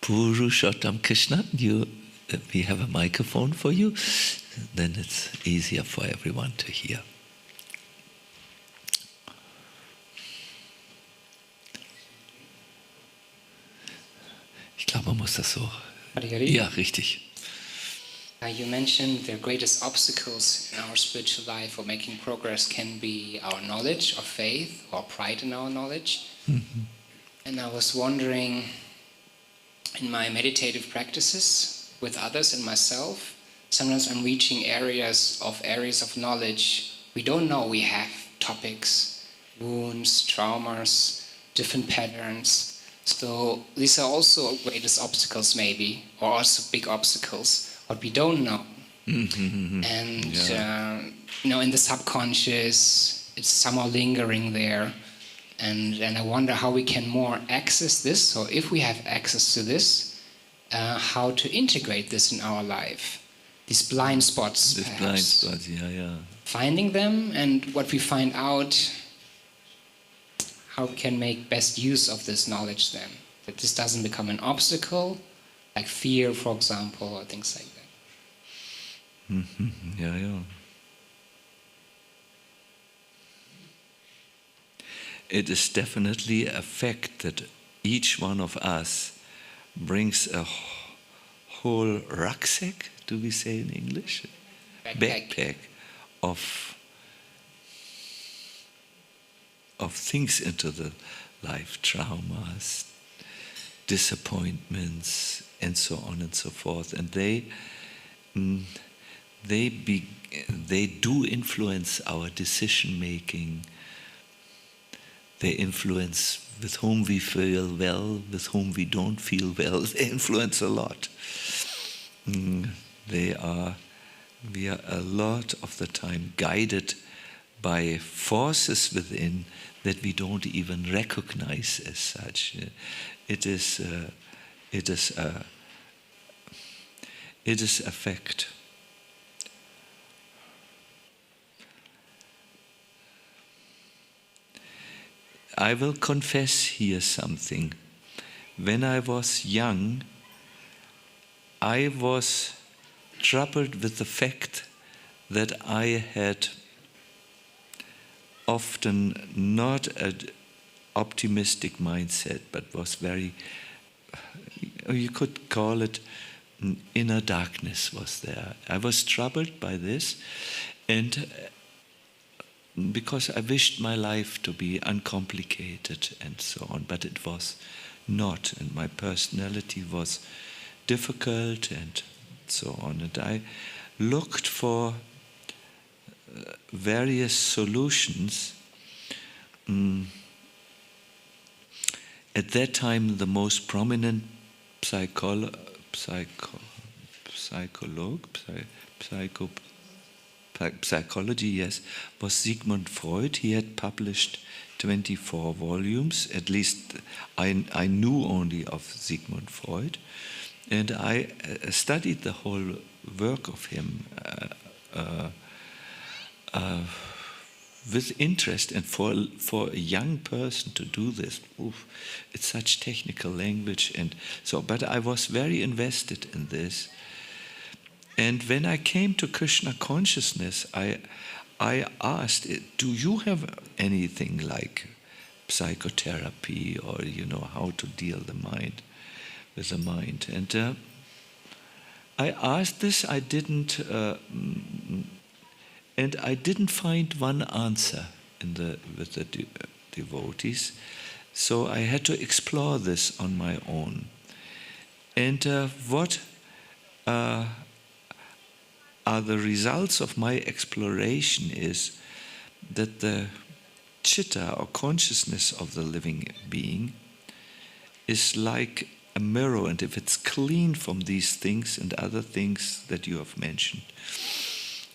Purushottam Krishna, we have a microphone for you, then it's easier for everyone to hear. Ich glaube, man muss das so. Ja, richtig. You mentioned the greatest obstacles in our spiritual life or making progress can be our knowledge or faith or pride in our knowledge. Mm-hmm. And I was wondering, in my meditative practices with others and myself, sometimes I'm reaching areas of knowledge we don't know we have, topics, wounds, traumas, different patterns. So these are also greatest obstacles maybe, or also big obstacles, what we don't know. Mm-hmm. And in the subconscious, it's somehow lingering there. And I wonder how we can more access this. So if we have access to this, how to integrate this in our life. These blind spots, perhaps. Blind spots, yeah. Finding them, and what we find out, how we can make best use of this knowledge then. That this doesn't become an obstacle, like fear, for example, or things like that. Mm-hmm. Yeah. It is definitely a fact that each one of us brings a whole rucksack, do we say in English? Backpack of things into the life, traumas, disappointments, and so on and so forth. And they do influence our decision making. They influence with whom we feel well, with whom we don't feel well. They influence a lot. We are a lot of the time guided by forces within that we don't even recognize as such. It is a fact. I will confess here something. When I was young, I was troubled with the fact that I had often not an optimistic mindset, but was very, you could call it inner darkness was there. I was troubled by this, and because I wished my life to be uncomplicated and so on, but it was not, and my personality was difficult and so on. And I looked for various solutions. At that time, the most prominent psychology, yes, was Sigmund Freud. He had published 24 volumes. At least I knew only of Sigmund Freud. And I studied the whole work of him with interest. And for a young person to do this, it's such technical language. And so, but I was very invested in this. And when I came to Krishna consciousness, I asked, do you have anything like psychotherapy, or how to deal with the mind? And I asked this. I didn't, and I didn't find one answer with the devotees. So I had to explore this on my own. And what are the results of my exploration is that the chitta, or consciousness of the living being, is like a mirror, and if it's clean from these things and other things that you have mentioned,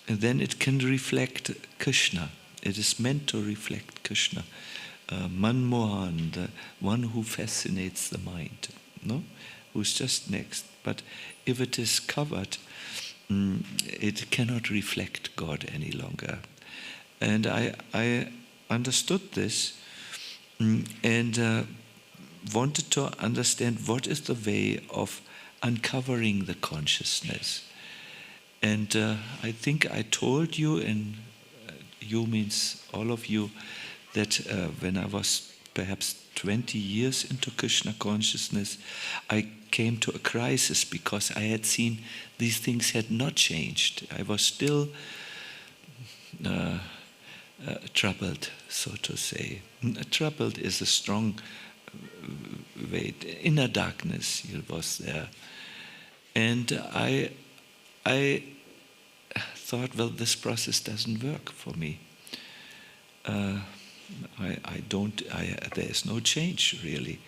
and then it can reflect Krishna. It is meant to reflect Krishna. Manmohan, the one who fascinates the mind, no? Who's just next. But if it is covered, it cannot reflect God any longer. And I understood this and wanted to understand what is the way of uncovering the consciousness. And I think I told you, and you means all of you, that when I was perhaps 20 years into Krishna consciousness, I came to a crisis because I had seen these things had not changed. I was still troubled, so to say. Troubled is a strong way. Inner darkness was there. And I thought, well, this process doesn't work for me. There is no change, really.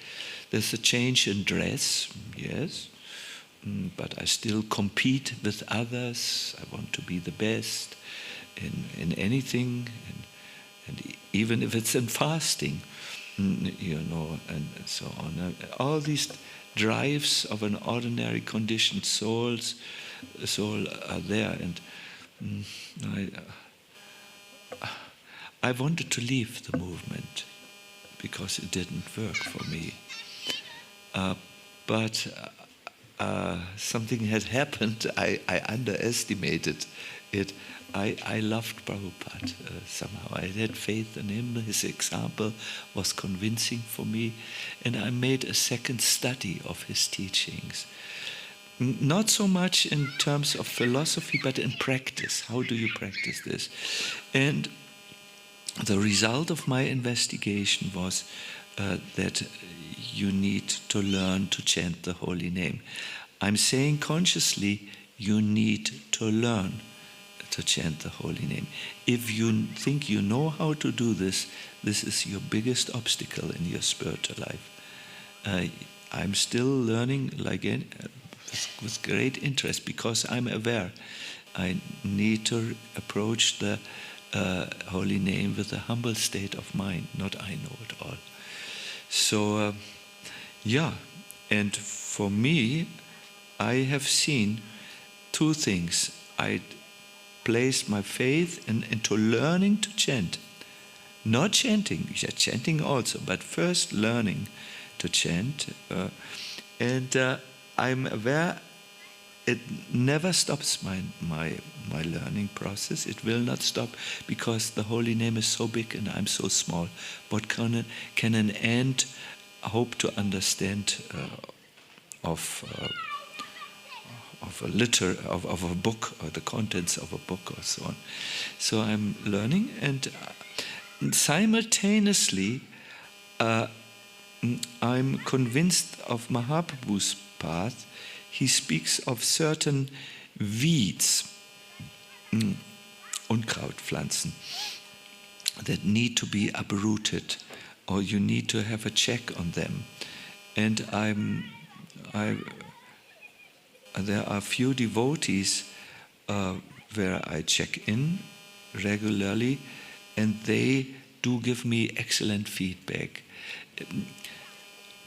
There's a change in dress, yes, but I still compete with others. I want to be the best in anything, and even if it's in fasting, and so on. All these drives of an ordinary conditioned soul are there, and I wanted to leave the movement because it didn't work for me. But something had happened. I underestimated it. I loved Prabhupada somehow. I had faith in him. His example was convincing for me. And I made a second study of his teachings. Not so much in terms of philosophy, but in practice. How do you practice this? And the result of my investigation was that you need to learn to chant the holy name. I'm saying consciously, you need to learn to chant the holy name. If you think you know how to do this, this is your biggest obstacle in your spiritual life. I'm still learning with great interest because I'm aware I need to approach the holy name with a humble state of mind, not I know it all. So, and for me, I have seen two things. I placed my faith into learning to chant. Not chanting, chanting also, but first learning to chant. And I'm aware it never stops my learning process. It will not stop because the holy name is so big and I'm so small. What can an ant hope to understand of of a book, or the contents of a book, or so on. So I'm learning, and simultaneously I'm convinced of Mahaprabhu's path. He speaks of certain weeds, Unkrautpflanzen, that need to be uprooted, or you need to have a check on them. And there are few devotees where I check in regularly, and they do give me excellent feedback.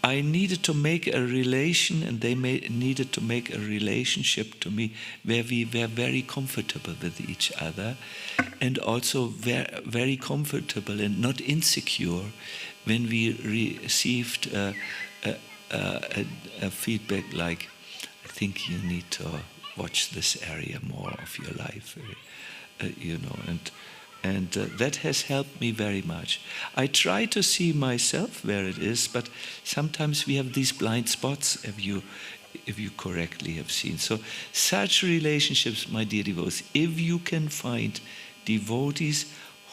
I needed to make a relation, and they needed to make a relationship to me where we were very comfortable with each other, and also very comfortable and not insecure when we received a feedback like, I think you need to watch this area more of your life, and that has helped me very much. I try to see myself where it is, but sometimes we have these blind spots, if you correctly have seen. So such relationships, my dear devotees, if you can find devotees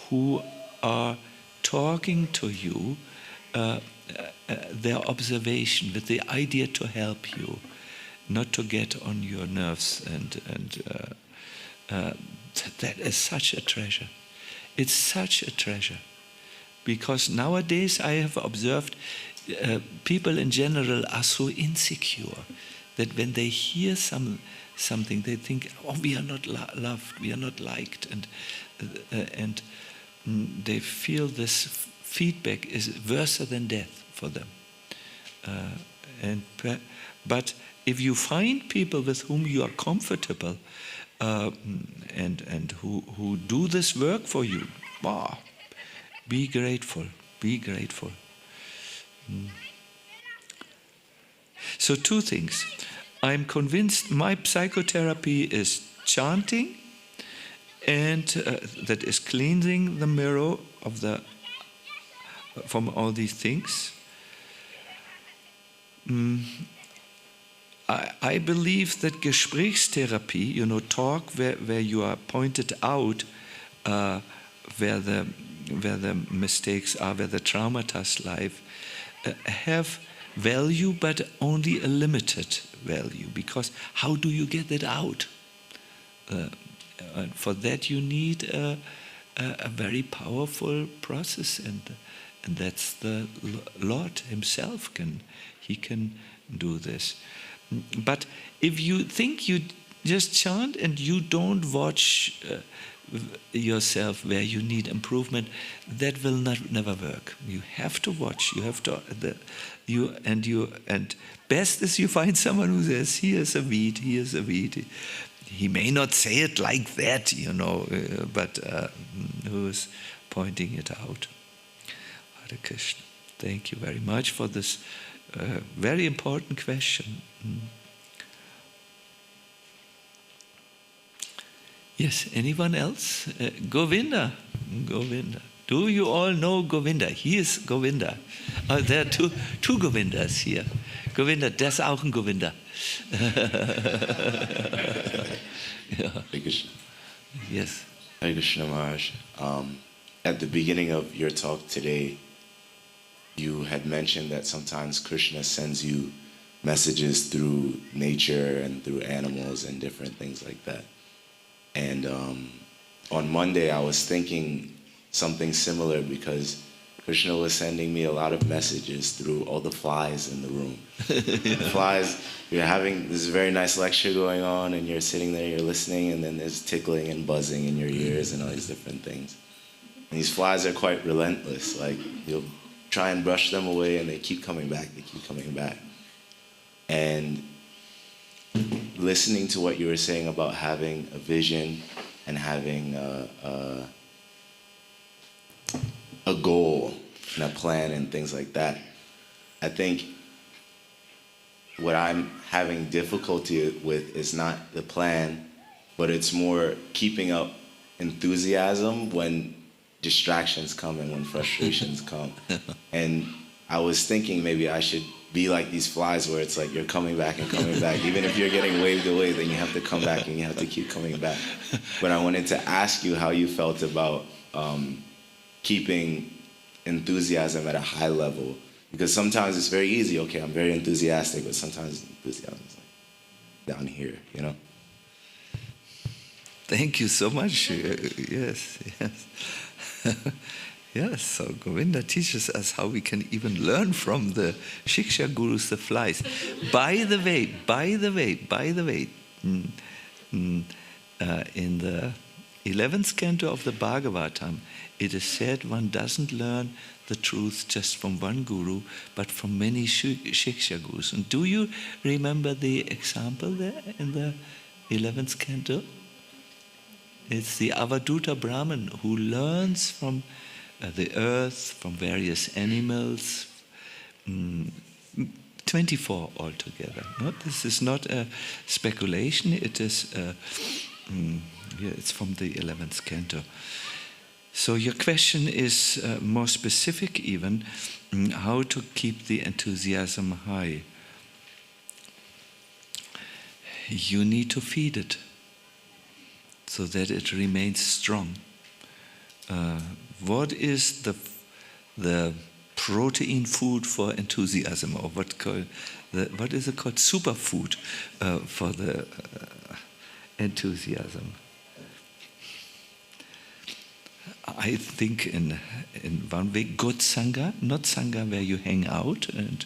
who are talking to you, their observation with the idea to help you, not to get on your nerves, and that is such a treasure. It's such a treasure, because nowadays I have observed people in general are so insecure that when they hear something, they think, oh, we are not loved, we are not liked, and they feel this feedback is worse than death for them. But if you find people with whom you are comfortable, and who do this work for you, wow, be grateful, be grateful. So 2 things. I'm convinced my psychotherapy is chanting, and that is cleansing the mirror from all these things. I believe that Gesprächstherapie, talk where you are pointed out where the mistakes are, where the traumata life, have value, but only a limited value. Because how do you get it out? For that you need a very powerful process, and that's the Lord Himself He can do this. But if you think you just chant and you don't watch yourself where you need improvement, that will never work. You have to watch. You have to and best is you find someone who says, "Here's a weed. Here's a weed." He may not say it like that, but who's pointing it out? Hare Krishna. Thank you very much for this very important question. Yes, anyone else? Govinda. Do you all know Govinda? He is Govinda. There are two Govindas here. Govinda, das ist auch ein Govinda. Yeah. Hare Krishna. Yes. Hare Krishna Maharaj. At the beginning of your talk today, you had mentioned that sometimes Krishna sends you messages through nature and through animals and different things like that. And on Monday, I was thinking something similar, because Krishna was sending me a lot of messages through all the flies in the room. The flies, you're having this very nice lecture going on, and you're sitting there, you're listening, and then there's tickling and buzzing in your ears and all these different things. And these flies are quite relentless. Like, you'll try and brush them away, and they keep coming back, And listening to what you were saying about having a vision and having a goal and a plan and things like that, I think what I'm having difficulty with is not the plan, but it's more keeping up enthusiasm when distractions come and when frustrations come. And I was thinking maybe I should be like these flies where it's like you're coming back and coming back. Even if you're getting waved away, then you have to come back and you have to keep coming back. But I wanted to ask you how you felt about keeping enthusiasm at a high level. Because sometimes it's very easy. Okay, I'm very enthusiastic, but sometimes enthusiasm is like down here, you know? Thank you so much. Yes. Yes, so Govinda teaches us how we can even learn from the Shiksha Gurus, the flies. By the way, in the 11th canto of the Bhagavatam, it is said one doesn't learn the truth just from one guru, but from many Shiksha Gurus. And do you remember the example there in the 11th canto? It's the Avaduta Brahmin who learns from the earth, from various animals, 24 altogether. This is not a speculation, it is it's from the 11th canto. So your question is more specific even, how to keep the enthusiasm high. You need to feed it so that it remains strong. What is the protein food for enthusiasm, or what is it called? Superfood for the enthusiasm. I think in one way, good sangha, not sangha where you hang out, and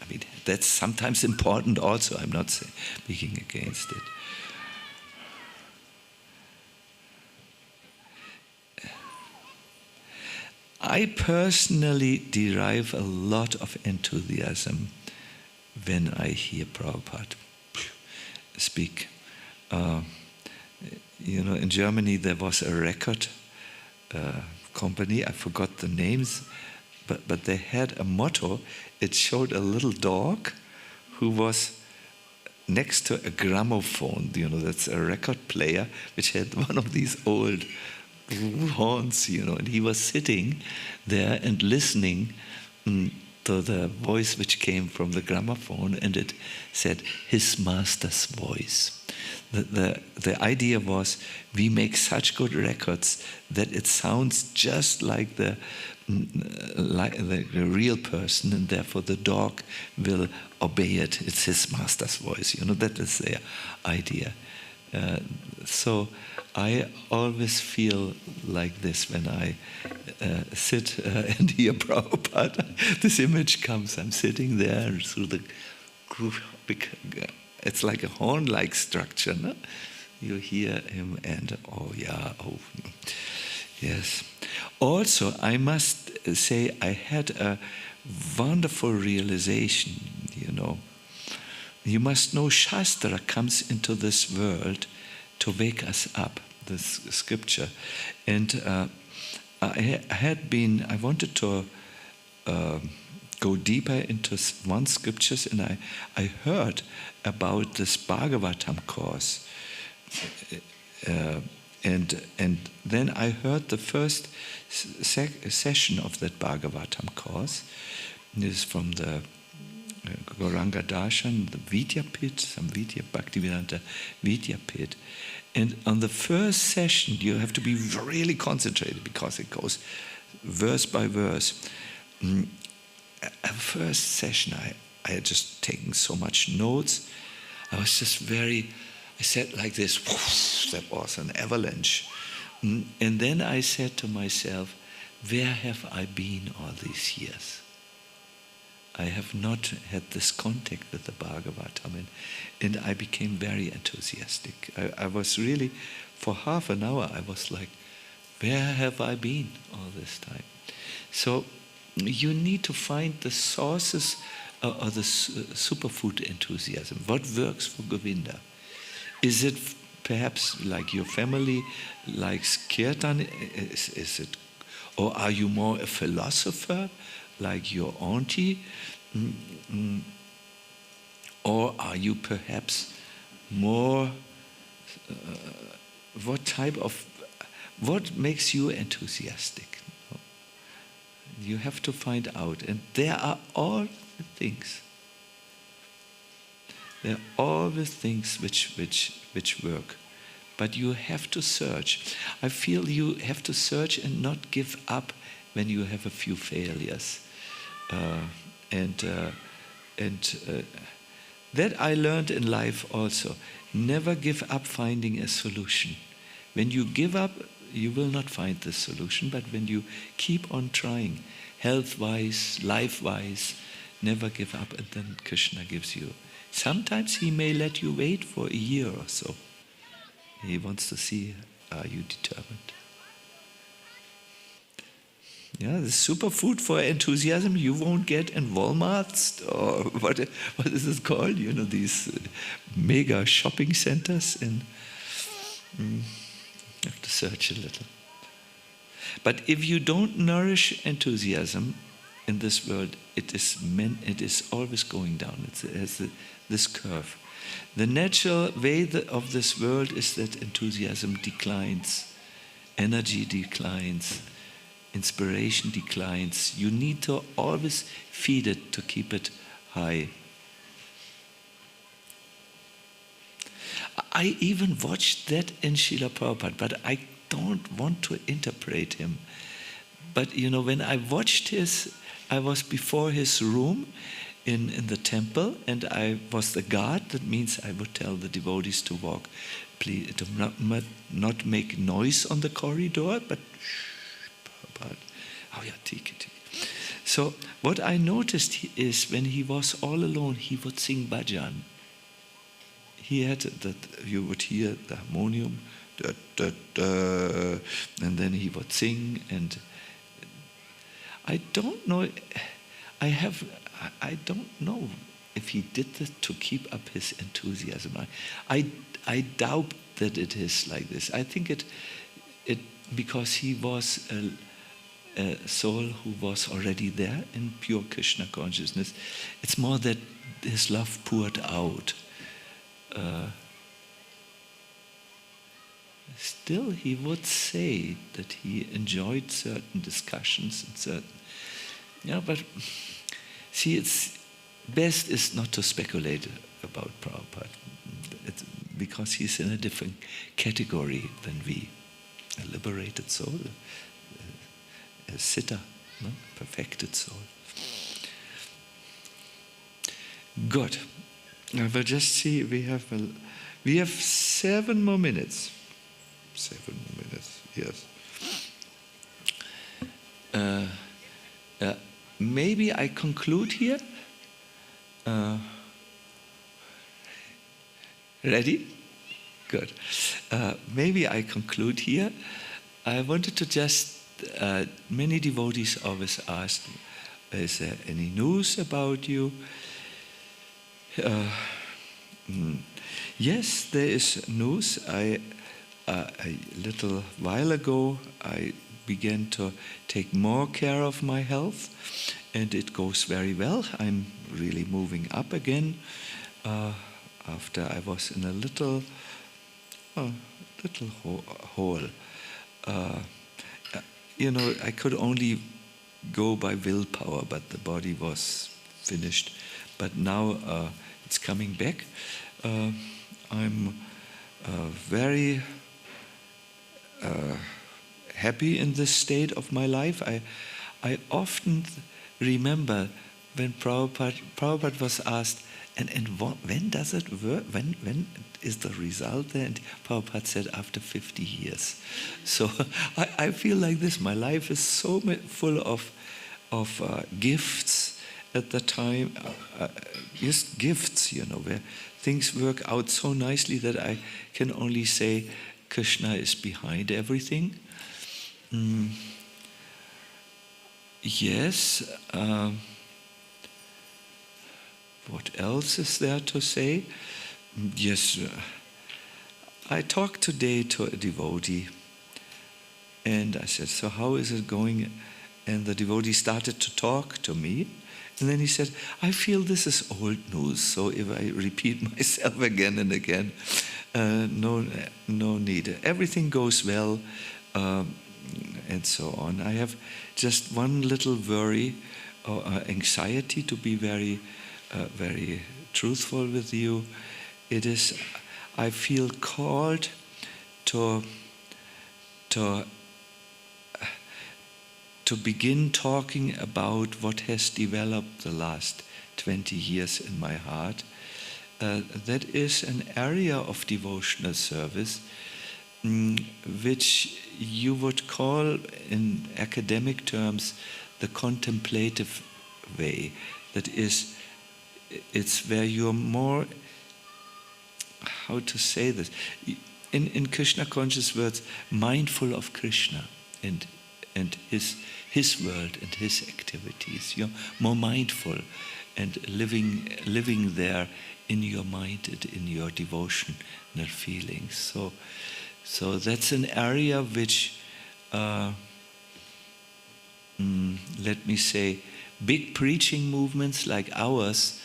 I mean that's sometimes important also. I'm not speaking against it. I personally derive a lot of enthusiasm when I hear Prabhupada speak. In Germany there was a record company, I forgot the names, but they had a motto. It showed a little dog who was next to a gramophone, that's a record player, which had one of these old horns, and he was sitting there and listening to the voice which came from the gramophone, and it said, his master's voice. The idea was, we make such good records that it sounds just like the real person, and therefore the dog will obey it. It's his master's voice. That is their idea. So I always feel like this when I sit and hear Prabhupada. This image comes, I'm sitting there through the groove. It's like a horn-like structure, no? You hear him and, yes. Also, I must say I had a wonderful realization, You must know Shastra comes into this world to wake us up, this scripture. And I wanted to go deeper into one scriptures, and I heard about this Bhagavatam course. And then I heard the first session of that Bhagavatam course. This is from the Gauranga Darshan, the Vidyapit, some Bhaktivedanta Vidyapit. And on the first session, you have to be really concentrated because it goes verse by verse. First session, I had just taken so much notes. I was just I said like this, whoosh, that was an avalanche. And then I said to myself, where have I been all these years? I have not had this contact with the Bhagavatam, and I became very enthusiastic. I was really, for half an hour, I was like, where have I been all this time? So you need to find the sources of the superfood enthusiasm. What works for Govinda? Is it perhaps like your family likes kirtan? Is it, or are you more a philosopher like your auntie? Or are you perhaps more, what makes you enthusiastic? You have to find out. And there are all things. There are always things which work. But you have to search. I feel you have to search and not give up when you have a few failures. That I learned in life also. Never give up finding a solution. When you give up, you will not find the solution, but when you keep on trying, health-wise, life-wise, never give up, and then Krishna gives you. Sometimes he may let you wait for a year or so. He wants to see, are you determined? Yeah, the superfood for enthusiasm you won't get in Walmart or what is it called? You know, these mega shopping centers. You have to search a little. But if you don't nourish enthusiasm in this world, it is always going down. It has this curve. The natural way of this world is that enthusiasm declines, energy declines, inspiration declines. You need to always feed it to keep it high. I even watched that in Srila Prabhupada, but I don't want to interpret him. But you know, when I watched I was before his room in the temple, and I was the guard. That means I would tell the devotees to walk, please, to not make noise on the corridor, but oh yeah, take it. So what I noticed is when he was all alone, he would sing bhajan. He had that, you would hear the harmonium, da, da, da, and then he would sing, and I don't know. I don't know if he did that to keep up his enthusiasm. I doubt that it is like this. I think it because he was a soul who was already there in pure Krishna consciousness. It's more that his love poured out. Still, he would say that he enjoyed certain discussions and certain. Yeah, but see, it's best is not to speculate about Prabhupada, because he's in a different category than we. A liberated soul, a siddha, no? Perfected soul. Good. I will just see. We have 7 more minutes. 7 more minutes. Yes. Maybe I conclude here. Ready? Good. Maybe I conclude here. I wanted to just, many devotees always ask, is there any news about you? Yes, there is news. A little while ago, I began to take more care of my health, and it goes very well. I'm really moving up again. After I was in a little hole. You know, I could only go by willpower, but the body was finished. But now it's coming back. I'm very happy in this state of my life. I often remember when Prabhupada was asked, and when does it work? When is the result there? And Prabhupada said, after 50 years. So I feel like this. My life is so full of gifts at the time. Just gifts, you know, where things work out so nicely that I can only say Krishna is behind everything. Yes. What else is there to say? Yes, I talked today to a devotee, and I said, so how is it going? And the devotee started to talk to me, and then he said, I feel this is old news, so if I repeat myself again and again, no need. Everything goes well, and so on. I have just one little worry or anxiety, to be very truthful with you. It is, I feel called to begin talking about what has developed the last 20 years in my heart. That is an area of devotional service which you would call in academic terms the contemplative way. That is, it's where you're more, how to say this, in Krishna conscious words, mindful of Krishna and his world and his activities. You're more mindful and living there in your mind and in your devotional feelings. So that's an area which, let me say, big preaching movements like ours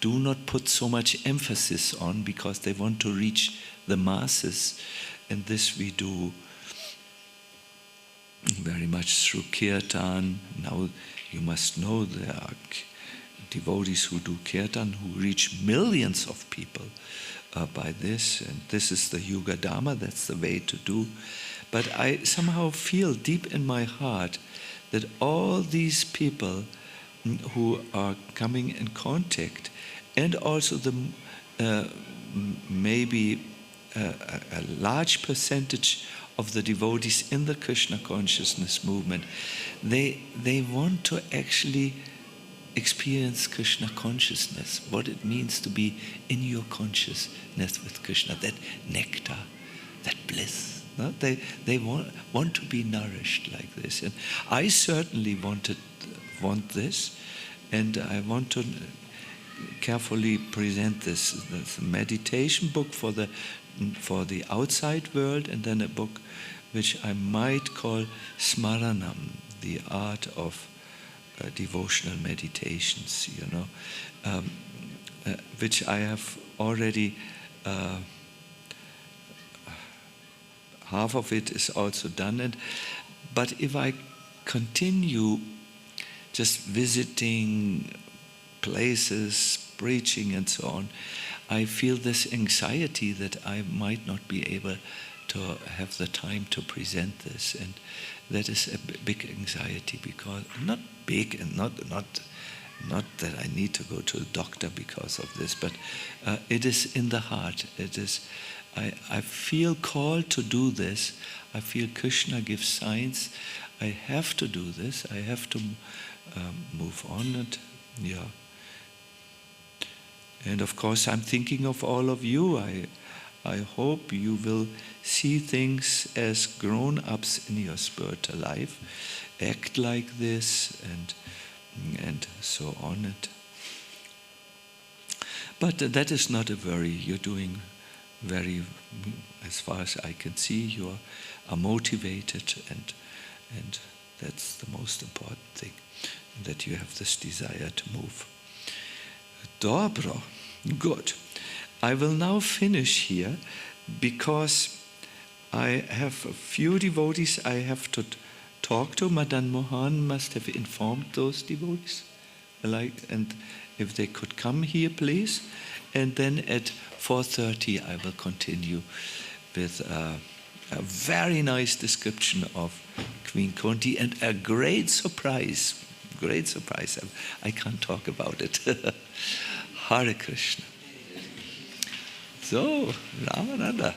do not put so much emphasis on, because they want to reach the masses, and this we do very much through Kirtan. Now you must know there are devotees who do Kirtan who reach millions of people by this, and this is the Yuga Dharma, that's the way to do. But I somehow feel deep in my heart that all these people who are coming in contact, and also the maybe a large percentage of the devotees in the Krishna consciousness movement, they want to actually experience Krishna consciousness, what it means to be in your consciousness with Krishna, that nectar, that bliss. No? They want to be nourished like this. And I certainly want this, and I want to carefully present this meditation book for the outside world, and then a book which I might call Smaranam, the art of devotional meditations, which I have already, half of it is also done. But if I continue just visiting places, preaching and so on, I feel this anxiety that I might not be able to have the time to present this, and that is a big anxiety, because not big and not that I need to go to a doctor because of this, but it is in the heart. It is. I feel called to do this. I feel Krishna gives signs. I have to do this. I have to move on, and yeah. And of course, I'm thinking of all of you. I hope you will see things as grown-ups in your spiritual life, act like this, and so on. But that is not a worry. You're doing very, as far as I can see, you are motivated, and that's the most important thing, that you have this desire to move. Dobro. Good. I will now finish here, because I have a few devotees I have to talk to. Madan Mohan must have informed those devotees, and if they could come here, please. And then at 4:30 I will continue with a very nice description of Queen Kunti, and a great surprise. I can't talk about it. Hare Krishna. So, Ramananda.